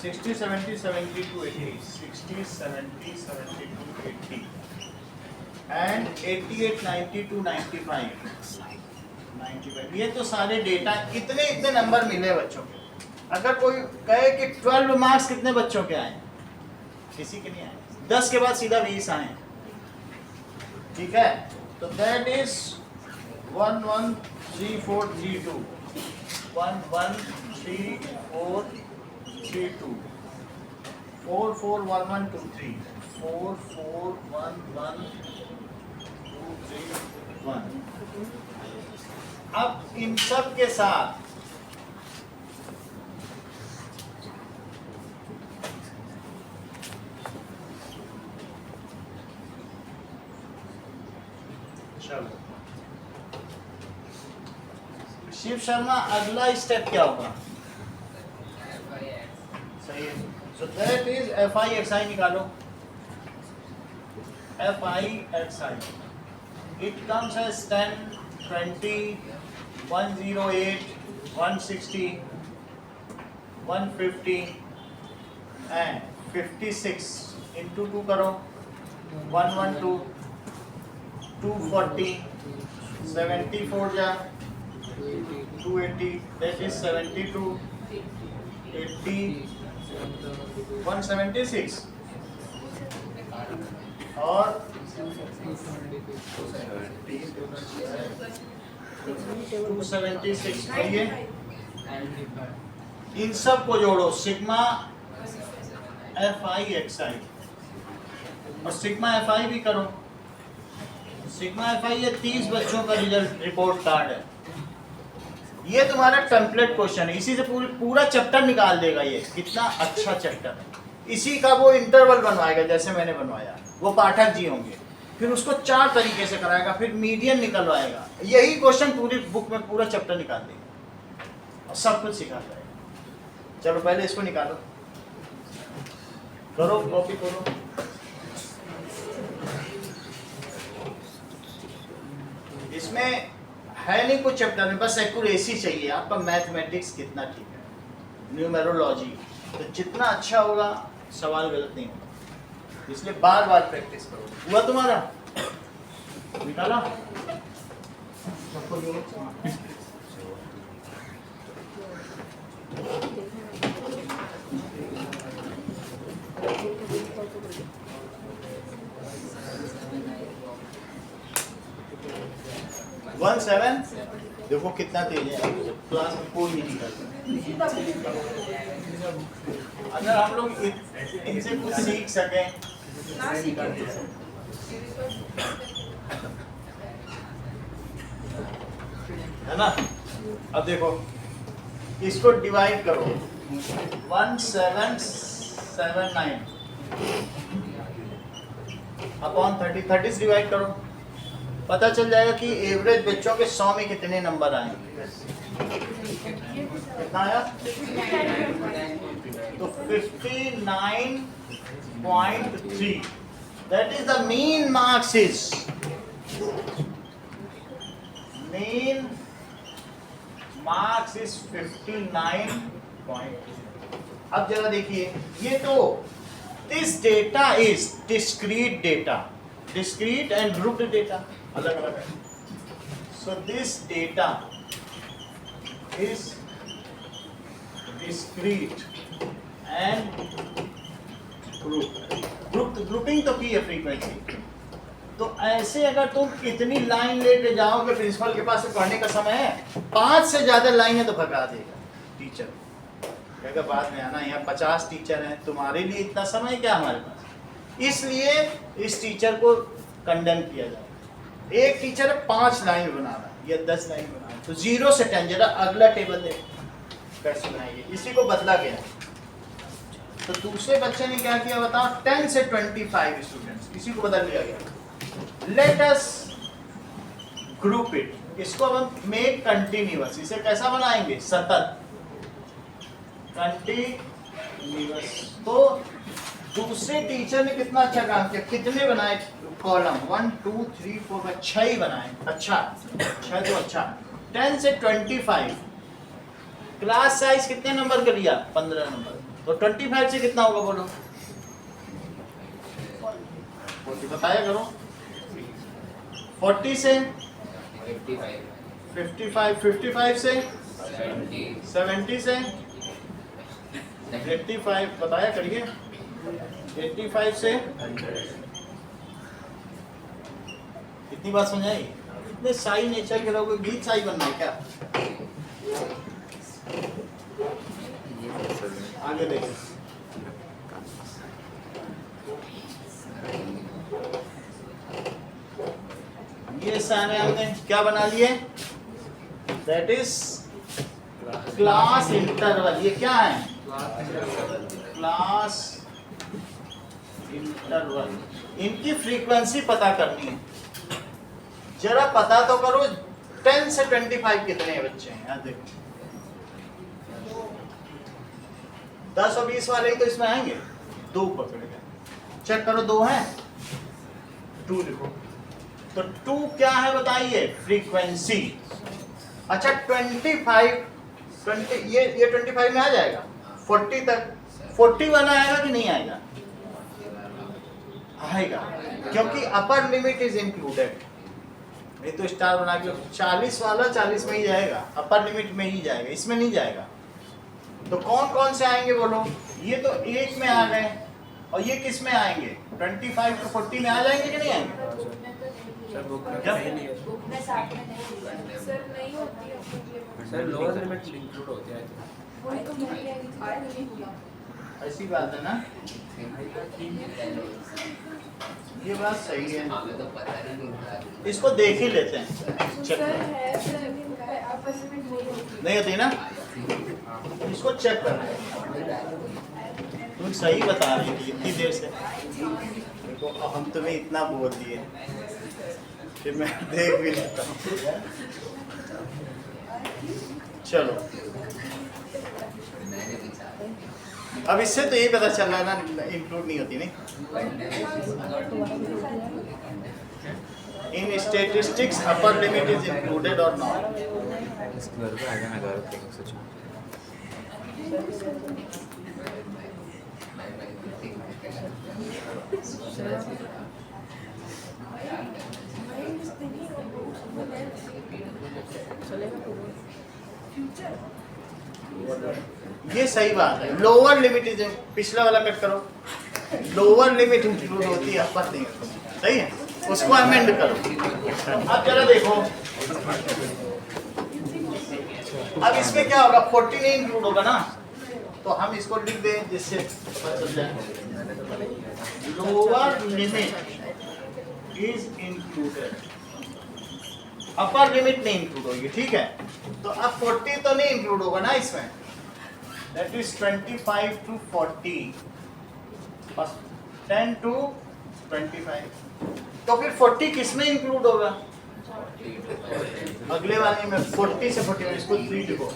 60, 70, 72, 80, 60, 70, 72, 80, and 88, 92, 95, 95. ये तो सारे डेटा इतने नंबर मिले बच्चों के। अगर कोई कहे कि 12 मार्क्स कितने बच्चों के आए, किसी के नहीं आए, 10 के बाद सीधा 20 आए, ठीक है। तो दैट इज 1 1 3 4 3 2 1 1 3 4 3 2 4 4 1 1 2 3 4 4 1 1 2 3 1। अब इन सब के साथ चलो शिव शर्मा अगला स्टेप क्या होगा? सही है। So that is F I x I निकालो। F I x I it comes as 10, 20, 108, 160, 150 and 56 into 2 करो 112, 240, 74 जा 280, that is 72, 80, 176 और 276। आइए इन सब को जोड़ो, sigma F I x i और सिग्मा एफ आई भी करो। सिग्मा एफ आई ये 30 बच्चों का रिजल्ट रिपोर्ट कार्ड है। ये तुम्हारा टेम्पलेट क्वेश्चन है, इसी से पूरा चैप्टर निकाल देगा। ये कितना अच्छा चैप्टर है। इसी का वो इंटरवल बनवाएगा जैसे मैंने बनवाया, वो पाठक जी होंगे, फिर उसको 4 तरीके से कराएगा, फिर मीडियन निकलवाएगा। यही क्वेश्चन पूरी बुक में पूरा चैप्टर निकाल देगा और सब कुछ सिखा जाएगा। चलो पहले इसको निकालो, करो कॉपी करो। इसमें है नहीं कुछ चैप्टर में, बस एक्यूरेसी चाहिए। आपका मैथमेटिक्स कितना ठीक है, न्यूमेरोलॉजी, तो जितना अच्छा होगा सवाल गलत नहीं होगा, इसलिए बार बार प्रैक्टिस करो। हुआ तुम्हारा? निकाला? सबको जोड़ो। 17 देखो कितना तेज है, क्लास में कोई नहीं निकलता। अगर हम लोग इनसे कुछ सीख सकें, है ना। अब देखो इसको डिवाइड करो 1779 अपॉन 30, 30 से डिवाइड करो, पता चल जाएगा कि एवरेज बच्चों के 100 में कितने नंबर आए। कितना आया? तो 59.3, that is the mean marks is, mean marks is 59.3। अब जरा देखिए, ये तो this data is discrete data, discrete and grouped data अलग अलग है। So this data is discrete and grouped। grouping तो की है frequency। तो ऐसे अगर तुम इतनी लाइन लेके जाओगे प्रिंसिपल के पास से पढ़ने का समय है, 5 से ज्यादा लाइन है तो भगा देगा टीचर, कहेगा बाद में आना, यहाँ 50 टीचर हैं, तुम्हारे लिए इतना समय क्या हमारे पास। इसलिए इस टीचर को कंडेम किया जाए। एक टीचर 5 लाइन बना रहा है या 10 लाइन बना रहा है, तो 0 से 10, जरा अगला टेबल दे कैसे बनाएंगे, इसी को बदला गया। तो दूसरे बच्चे ने क्या किया बताओ, 10 से 25 स्टूडेंट्स, इसी को बदल दिया गया। लेट अस ग्रुप इट, इसको अब हम मेक कंटिन्यूअस, इसे कैसा बनाएंगे? सतत, कंटिन्यूअस। तो दूसरे टीचर ने कितना अच्छा काम किया, कितने बनाए कॉलम? 1 2 3 4 5 6 ही बनाए। अच्छा 6 तो अच्छा। 10 से 25, क्लास साइज कितने नंबर का लिया? 15 नंबर। तो 25 से कितना होगा बोलो? 40 बताया करो। 40 से 55 55, 55 से 70 70 से 85 बताया करिए। 85 से कितनी बात समझाई? इतने साई नेचर के लोगों को गीत साई बनना है क्या? आगे देखिए, ये सारे हमने क्या बना लिए? That is class interval. ये क्या है? Class interval. इनकी फ्रीक्वेंसी पता करनी है, जरा पता तो करो। 10 से 25 कितने बच्चे हैं? यहाँ देखो, 10 और 20 वाले ही तो इसमें आएंगे। 2 पकड़ गए, चेक करो 2 हैं, 2 लिखो। तो 2 क्या है बताइए? फ्रीक्वेंसी। अच्छा 25 ये 25 में आ जाएगा 40 तक। 41 आएगा कि नहीं आएगा? आएगा, क्योंकि अपर लिमिट इज इंक्लूडेड। नहीं तो स्टार बना के 40 वाला 40 में ही जाएगा, अपर लिमिट में ही जाएगा, इसमें नहीं जाएगा। तो कौन कौन से आएंगे बोलो? ये तो 1 में आ गए, और ये किस में आएंगे? 25 to 40 में आ जाएंगे कि नहीं आएंगे? बुक में साथ में नहीं लिखा है। सर नहीं होती है सर लोअर लिमिट इंक्लूड होते हैं। वही तो मैं कह रही थी, नहीं हुआ। ऐसी बात है ना, ये बात सही है। हमें तो पता नहीं था। इसको देख ही लेते हैं, चेक सर है सर आपस में नहीं होती। नहीं होती ना, इसको चेक करना है। तुम सही बता रही थी इतनी देर से। देखो हम तुम्हें इतना बोल दिए, फिर मैं देख भी लेता हूँ। चलो मैंने पूछा अब इससे तो यही पता चल रहा है ना, इंक्लूड नहीं होती नहीं। इन statistics upper limit is included और नॉट। इस घर पे आ जाना, घर पे सच में। ये सही बात है। लोअर लिमिट इज, पिछला वाला कट करो। लोअर लिमिट इंक्लूड होती है, अपर नहीं होती। सही है, उसको अमेंड करो। अब जरा देखो, अब इसमें क्या होगा? 40 नहीं इंक्लूड होगा ना, तो हम इसको लिख दें जिससे पता चल जाए। Lower limit is included, upper limit नहीं इंक्लूड होगी। ठीक है, तो अब 40 तो नहीं इंक्लूड होगा ना इसमें। That is 25 to 40, 10 to 25। तो फिर 40 किस में इंक्लूड होगा? अगले वाले में 40 से 40, इसको 3 लिखो।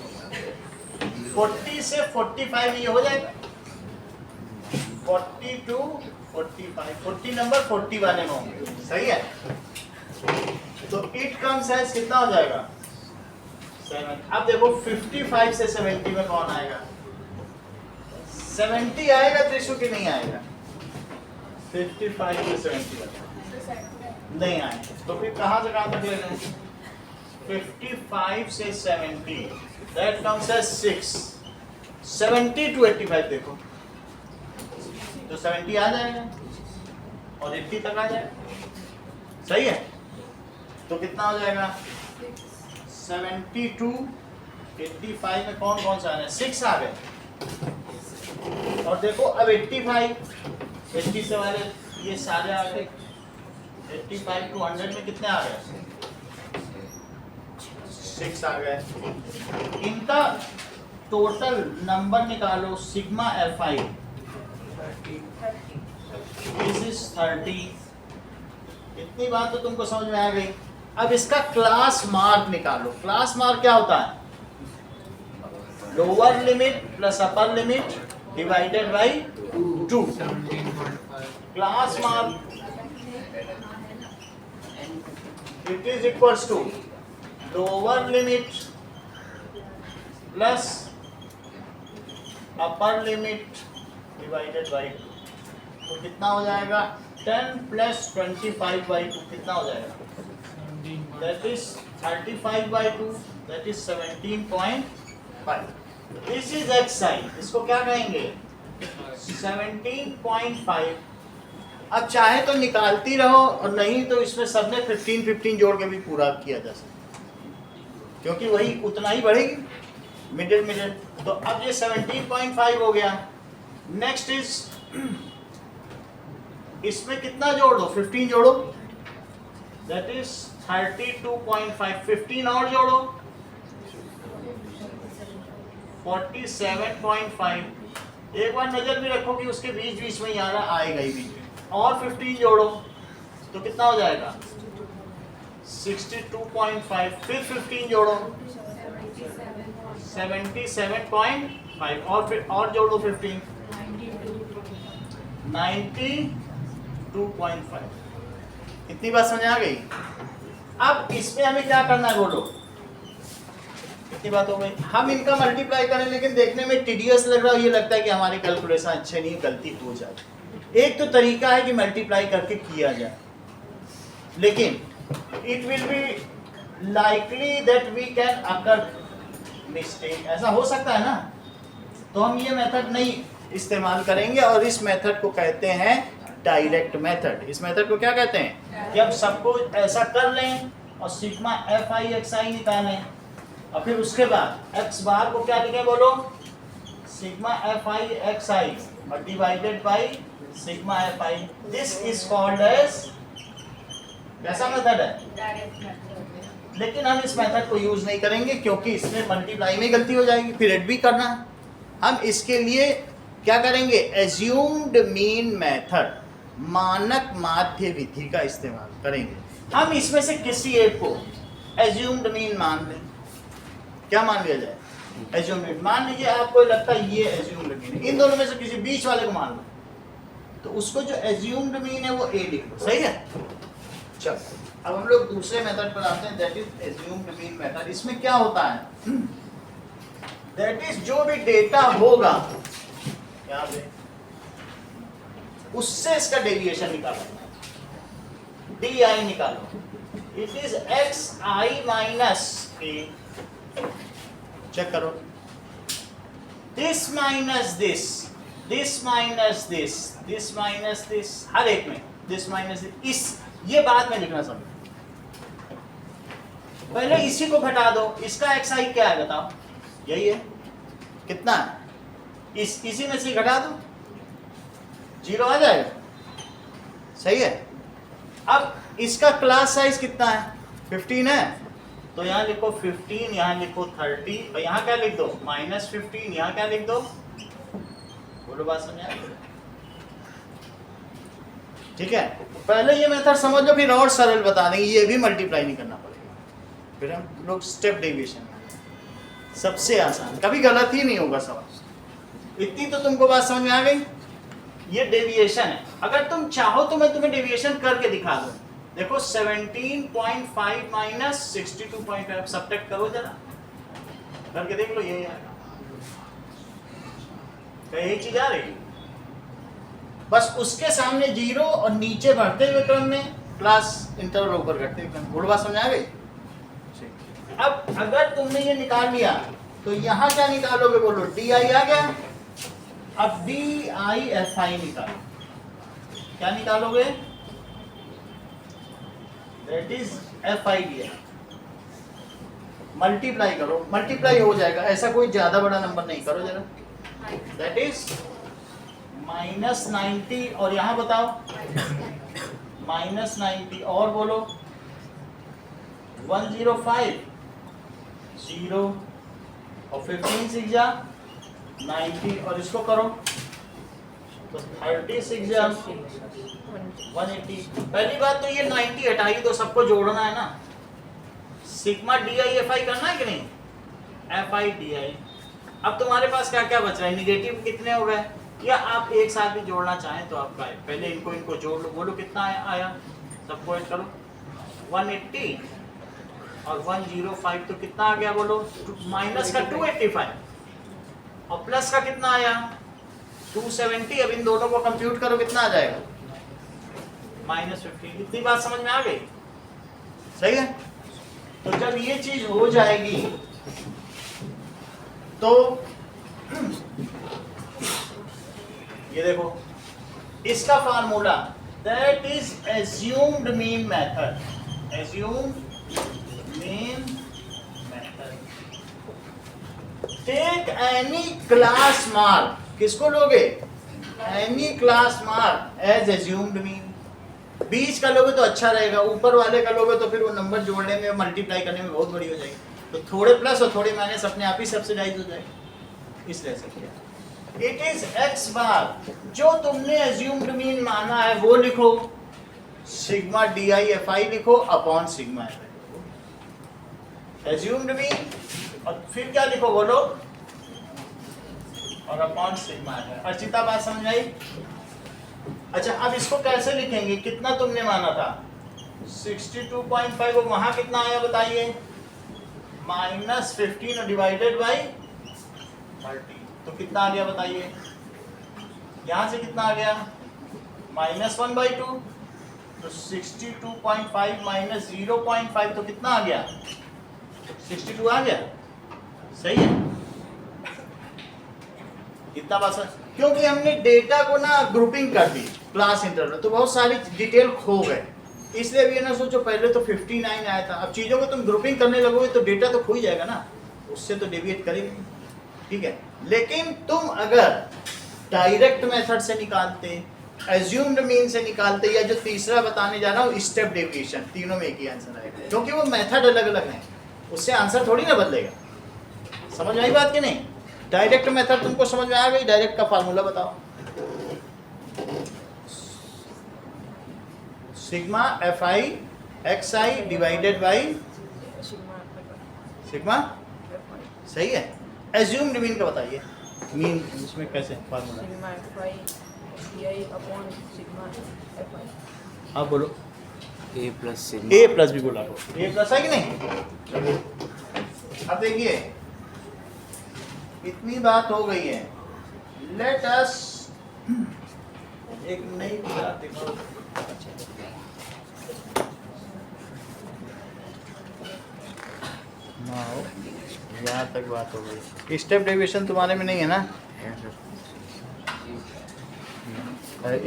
40 से 45 ये हो जाएगा। 40 to 45, 40 नंबर 40 वाले में होंगे। सही है, तो इट कम्स एज कितना हो जाएगा? 7। अब देखो 55 से 70 में कौन आएगा? 70 आएगा त्रिशु की नहीं आएगा? 55 से 70 नहीं आएगा, तो फिर कहाँ से कहाँ तक ले लें? 55 से 70, दैट कम्स एज 6। 70 to 85 देखो, तो 70 आ जाएगा और 80 तक आ जाएगा। सही है, तो कितना हो जाएगा? 70 to 85 में कौन कौन सा आ रहा है? 6 आ गए। और देखो अब 80 से वाले ये सारे आ गए। 85 to 100 में कितने आ गए? 6 आ गए। इनका टोटल नंबर निकालो, सिग्मा fi दिस इज 30। इतनी बात तो तुमको समझ में आ गई। अब इसका क्लास मार्क निकालो। क्लास मार्क क्या होता है? Lower limit plus upper limit divided by 2। Class mark it is equals to lower limit plus upper limit divided by 2। तो कितना हो जाएगा? 10 प्लस 25 बाई 2 कितना हो जाएगा? That is 35 by 2, that is 17.5. This is xi, इसको क्या कहेंगे? 17.5। अब चाहे तो निकालती रहो और नहीं तो इसमें सब में 15 जोड़ के भी पूरा किया जा सकता, क्योंकि वही उतना ही बढ़ेगी मिडिल। तो अब ये 17.5 हो गया। नेक्स्ट इज इसमें कितना जोड़ दो? 15 जोड़ो, that is 32.5। 15 और जोड़ो 47.5। एक बार नजर भी रखो कि उसके बीच में यहाँ आएगा ही बीच में। और 15 जोड़ो तो कितना हो जाएगा? 62.5। फिर 15 जोड़ो 77.5 और फिर और जोड़ो 15 92.5। इतनी बात समझ आ गई? अब इसमें हमें क्या करना है बोलो? इतनी बात हो गई। हम इनका मल्टीप्लाई करें, लेकिन देखने में टीडियस लग रहा है, ये लगता है कि हमारे कैलकुलेशन अच्छे नहीं, गलती हो जाए। एक तो तरीका है कि मल्टीप्लाई करके किया जाए, लेकिन it will be likely that we can occur mistake. ऐसा हो सकता है ना, तो हम ये मेथड नहीं इस्तेमाल करेंगे और इस मेथड को कहते हैं डायरेक्ट मेथड। इस मेथड को क्या कहते हैं? कि अब सबको ऐसा कर लें और सिग्मा एफ आई एक्स आई निकालें, और फिर उसके बाद एक्स बार को क्या लिखें बोलो? Sigma F I x i और divided by sigma F i. This is called as कैसा मेथड है? लेकिन हम इस मेथड को यूज नहीं करेंगे क्योंकि इसमें मल्टीप्लाई में गलती हो जाएगी, फिर एड भी करना है। हम इसके लिए क्या करेंगे? एज्यूम्ड मीन मेथड, मानक माध्य विधि का इस्तेमाल करेंगे। हम इसमें से किसी एक को एज्यूम्ड मीन मान लें। क्या मान लिया जाए? Assumed mean. मान लीजिए आपको लगता है ये एज्यूम्ड मीन, इन दोनों में से किसी बीच वाले को मान लो, तो उसको जो एज्यूम्ड मीन है वो ए लिख लो। सही है? चलो अब हम लोग दूसरे मेथड पर आते हैं, that is assumed mean method. इसमें क्या होता है? दैट इज जो भी डेटा होगा यहाँ पे, उससे इसका डेविएशन निकालो, डी आई निकालो। It is X I minus A. Check करो, this minus this, this minus this, this minus this, हर एक में दिस माइनस दिस। इस ये बाद में लिखना समझो, पहले इसी को घटा दो। इसका एक्स आई क्या है बताओ? यही है। कितना है? इसी में से घटा दो, 0 आ जाएगा। सही है? अब इसका क्लास साइज कितना है? 15 है, तो यहाँ लिखो 15, यहाँ लिखो 30 और यहाँ क्या लिख दो? -15। यहाँ क्या लिख दो? बोलो बात समझ आए? ठीक है, पहले ये मेथड समझ लो, फिर और सरल बता देंगे। ये भी मल्टीप्लाई नहीं करना पड़ेगा, फिर हम लोग स्टेप डेविएशन सबसे आसान, कभी गलत ही नहीं होगा सवाल। इतनी तो तुमको बात समझ में आ गई? ये डेविएशन है। अगर तुम चाहो तो मैं तुम्हें डेविएशन करके दिखा दूं। देखो 17.5 माइनस 62.5 सब्ट्रैक्ट करो जरा, करके देख लो। यही आएगा, यही चीज आ रही। बस उसके सामने 0 और नीचे बढ़ते हुए क्रम में क्लास इंटरवल ऊपर घटते हुए क्रम। बात समझ आ गई? अब अगर तुमने ये निकाल लिया तो यहाँ क्या निकालोगे बोलो? डी आई आ गया। अब डी आई एफ आई निकालो। क्या निकालोगे? That is F I D I. Multiply करो, मल्टीप्लाई हो जाएगा। ऐसा कोई ज्यादा बड़ा नंबर नहीं करो जरा। दैट इज -90 और यहाँ बताओ -90 और बोलो 105 0 और 15 6 जा 90 और इसको करो तो 36 जा 180। पहली बात तो ये 90 हटाई तो सबको जोड़ना है ना, सिग्मा डी आई एफ आई करना है कि नहीं, एफ आई डी आई। अब तुम्हारे पास क्या क्या बच रहा है, निगेटिव कितने हो गए, या आप एक साथ भी जोड़ना चाहें तो आपका है। पहले इनको जोड़ लो, बोलो कितना आया, सबको ऐड करो। 180 और 105 तो कितना आ गया बोलो, माइनस का 285 और प्लस का कितना आया 270। अब इन दोनों को कंप्यूट करो, कितना आ जाएगा -15। इतनी बात समझ में आ गई, सही है। तो जब ये चीज हो जाएगी तो ये देखो इसका formula, that is assumed mean method, assumed mean method. Take any class mark, किसको लोगे, any class mark as assumed mean. बीच का लोगे तो अच्छा रहेगा, ऊपर वाले का लोगे तो फिर वो नंबर जोड़ने में मल्टीप्लाई करने में बहुत बड़ी हो जाएगी। तो थोड़े प्लस और थोड़े माइनस अपने आप ही सब्सिडाइज हो जाएगी, इसलिए ऐसा किया। इट इज एक्स बार, जो तुमने एज्यूम्ड मीन माना है वो लिखो, sigma D I F I लिखो upon sigma F I, assumed mean और फिर क्या लिखो बोलो, और upon sigma F I. Archita बात समझ आई? अच्छा अब इसको कैसे लिखेंगे, कितना तुमने माना था 62.5, वो वहां कितना आया बताइए, -15 डिवाइडेड बाई 30, तो कितना आ गया बताइए, यहां से कितना आ गया -1/2, तो 62.5 माइनस 0.5 तो कितना आ गया 62 आ गया, सही है। इतना बस, क्योंकि हमने डेटा को ना ग्रुपिंग कर दी क्लास इंटरवल, तो बहुत सारी डिटेल खो गए, इसलिए भी ना सोचो पहले तो 59 आया था। अब चीज़ों को तुम ग्रुपिंग करने लगोगे तो डेटा तो खो ही जाएगा ना, उससे तो डेविएट करेंगे, ठीक है। लेकिन तुम अगर डायरेक्ट मेथड से निकालते, एज्यूम्ड मीन से निकालते, या जो तीसरा बताने जा रहा हूँ स्टेप डेविएशन, तीनों में एक ही आंसर आएगा, क्योंकि वो मेथड अलग अलग है, उससे आंसर थोड़ी ना बदलेगा। समझ में आई बात कि नहीं? डायरेक्ट मेथड तुमको समझ में आ गई, डायरेक्ट का फार्मूला बताओ, sigma F I x I divided by sigma, सही है। एज्यूम्ड मीन का बताइए, मीन इसमें कैसे formula, sigma F I D I upon sigma F I. आप बोलो, ए प्लस सिग्मा, ए प्लस भी बोला, ए प्लस है कि नहीं। अब देखिए इतनी बात हो गई है, लेट अस एक नई बात देखो। नाउ यहाँ तक बात हो गई, स्टेप डेविएशन तुम्हारे में नहीं है ना,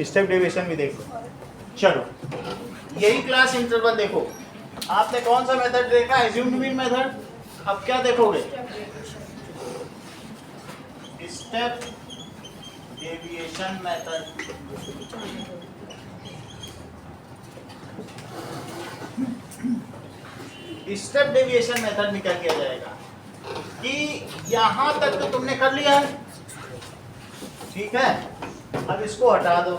स्टेप डेविएशन भी देखो। चलो यही क्लास इंटरवल देखो, आपने कौन सा मेथड देखा, एज्यूम्ड मीन मेथड। अब क्या देखोगे, step deviation method. Step deviation method में क्या किया जाएगा कि यहां तक तो तुमने कर लिया है, ठीक है। अब इसको हटा दो,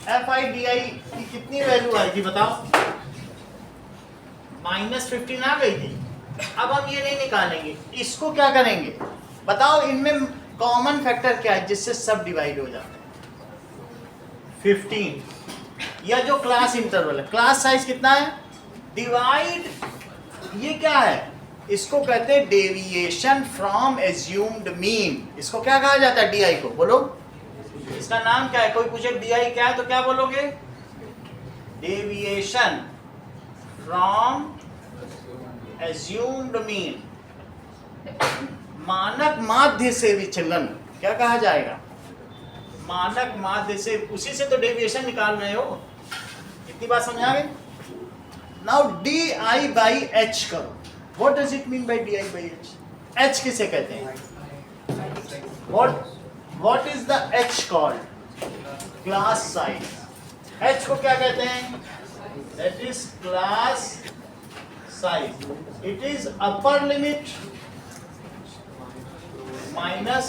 एफ आई डी आई की कितनी वैल्यू आएगी बताओ, -15 आ गई थी। अब हम ये नहीं निकालेंगे, इसको क्या करेंगे बताओ, इनमें कॉमन फैक्टर क्या है जिससे सब डिवाइड हो जाते हैं, 15, या जो क्लास इंटरवल है, क्लास साइज कितना है, डिवाइड, ये क्या है, इसको कहते हैं डेविएशन फ्रॉम एज्यूम्ड मीन। इसको क्या कहा जाता है, डीआई को बोलो, इसका नाम क्या है, कोई पूछे डीआई क्या है तो क्या बोलोगे, डेविएशन फ्रॉम एज्यूम्ड मीन, मानक माध्य से विचलन, क्या कहा जाएगा, मानक माध्य से, उसी से तो डेविएशन निकाल रहे हो। इतनी बात समझ आ गई। Now D I by H करो, what does it mean by D I by H, H किसे कहते हैं, what is the H called, class size. H को क्या कहते हैं, that is class size, it is upper limit minus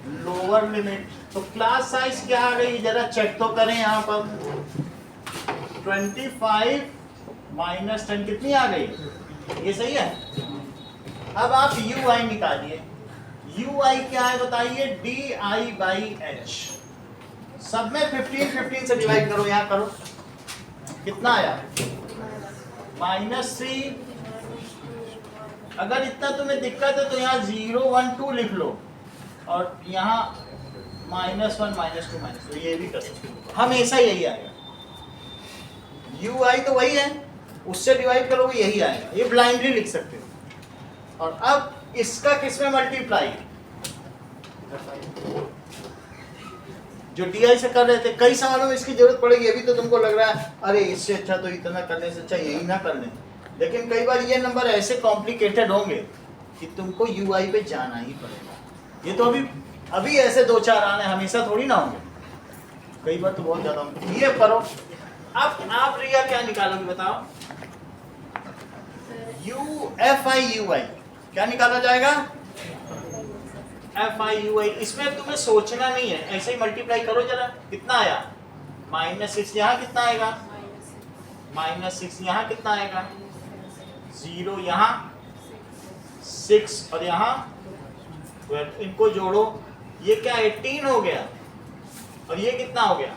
lower limit. तो class size क्या आ गई, जरा चेक तो करें यहाँ पर, 25 -10 कितनी आ गई? ये सही है। अब आप UI निकालिए। UI क्या है बताइए? DI/H। सब में 15 से डिवाइड करो, यहाँ करो, कितना आया? -3। अगर इतना तुम्हें दिक्कत है तो यहाँ 0 1 2 लिख लो और यहाँ -1 -2 -2 ये भी कर सकते हो, हमेशा यही आएगा। UI तो वही है, उससे डिवाइड करोगे यही आएगा, ये ब्लाइंडली लिख सकते हो। और अब इसका किसमें मल्टीप्लाई? जो DI से कर रहे थे, कई सवालों में इसकी जरूरत पड़ेगी। अभी तो तुमको लग रहा है अरे इससे अच्छा तो इतना करने से अच्छा यही ना कर लें, लेकिन कई बार ये नंबर ऐसे कॉम्प्लिकेटेड होंगे कि तुमको UI पे जाना ही पड़ेगा। ये तो अभी ऐसे 2-4 आने, हमेशा थोड़ी ना होंगे, कई बार तो बहुत ज्यादा होंगे। ये करो। अब आप रिया क्या निकालोगे बताओ? FI/UI क्या निकाला जाएगा? FI/UI। इसमें तुम्हें सोचना नहीं है, ऐसे ही मल्टीप्लाई करो जरा, कितना आया? -6। यहाँ कितना आएगा? -6। यहाँ कितना आएगा? 0। यहाँ 6 और यहाँ 12। इनको जोड़ो, ये क्या 18 हो गया और ये कितना हो गया?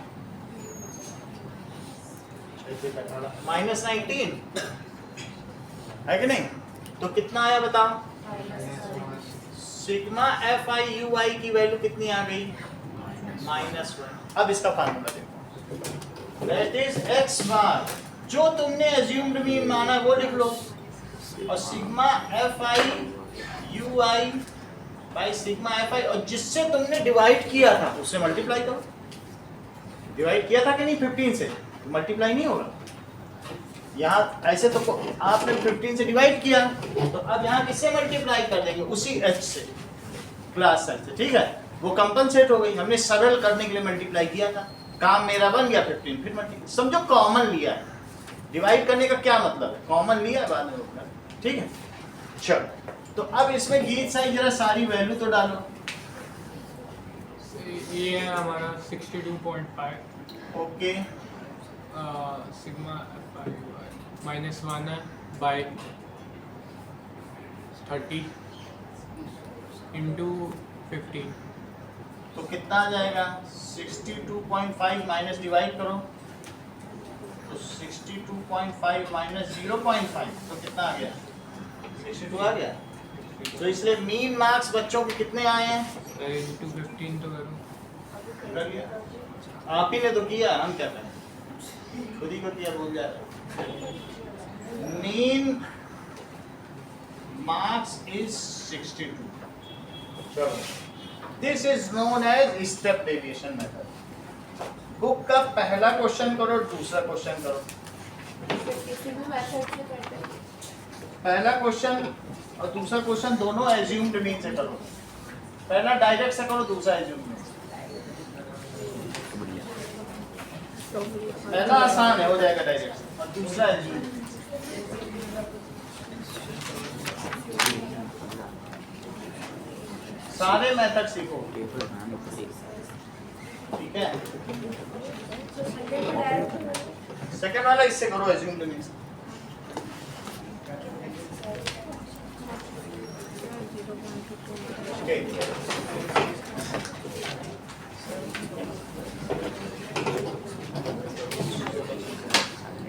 -19 है कि नहीं? तो कितना आया बताओ? सिग्मा FI/UI की वैल्यू कितनी आ गई? -1। अब इसका फार्मूला देखो, दैट इज x बार, जो तुमने एज्यूम्ड मीन माना वो लिख लो, और sigma FI/UI by sigma FI, और जिससे तुमने डिवाइड किया था उससे मल्टीप्लाई करो। डिवाइड किया था कि नहीं 15 से, तो मल्टीप्लाई नहीं होगा। यहाँ ऐसे तो आपने 15 से डिवाइड किया, तो अब यहाँ किससे मल्टीप्लाई कर देंगे? उसी H से, क्लास H से, ठीक है? वो कंपनसेट हो गई, हमने सरल करने के लिए मल्टीप्लाई किया था, काम मेरा बन गया 15, फिर मल्टीप्लाई। समझो कॉमन लिया है, डिवाइड करने का क्या मतलब है? कॉमन लिया है, बाद में रोकना, ठीक है? चलो, तो अब इसमें गीत साई जरा सारी वैल्यू तो डालो। ये है हमारा 62.5। ओके, सिग्मा -1 है बाई 30 इंटू 15। तो कितना आ जाएगा? 62.5 माइनस डिवाइड करो, तो 62.5 माइनस 0.5 तो कितना आ गया? 62 आ गया। तो इसलिए मीन मार्क्स बच्चों के कितने आए हैं? इंटू 15 तो करूँ, कर लिया, आप ही ने तो किया, हम क्या करें, खुद ही को किया, बोल जा रहे। Mean marks is 62। चलो, this is known as step deviation method. Book का पहला क्वेश्चन करो, दूसरा क्वेश्चन करो। किसी भी मेथड से करते हैं। पहला क्वेश्चन और दूसरा क्वेश्चन दोनों एज्यूम्ड मीन से करो। पहला डायरेक्ट से करो, दूसरा एज्यूम्ड मीन से। पहला आसान है, हो जाएगा डायरेक्ट से, और दूसरा एज्यूम्ड मीन से। सारे मेथड सीखो, ठीक है? सेकंड वाला इससे करो, एज्यूम्ड मीन से।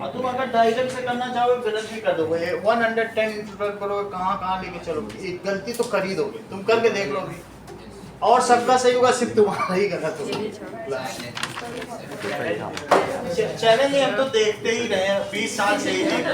और तुम अगर डायरेक्ट से करना चाहोगे गलत भी कर दोगे। 110 इंटरवल करोगे, कहाँ लेके चलोगे? एक गलती तो कर ही दोगे, तुम करके देख लोगे, और सबका सही होगा, सिर्फ तुम्हारा ही गलत होगा। चैलेंज हम तो देखते ही रहे, 20 साल से ही देख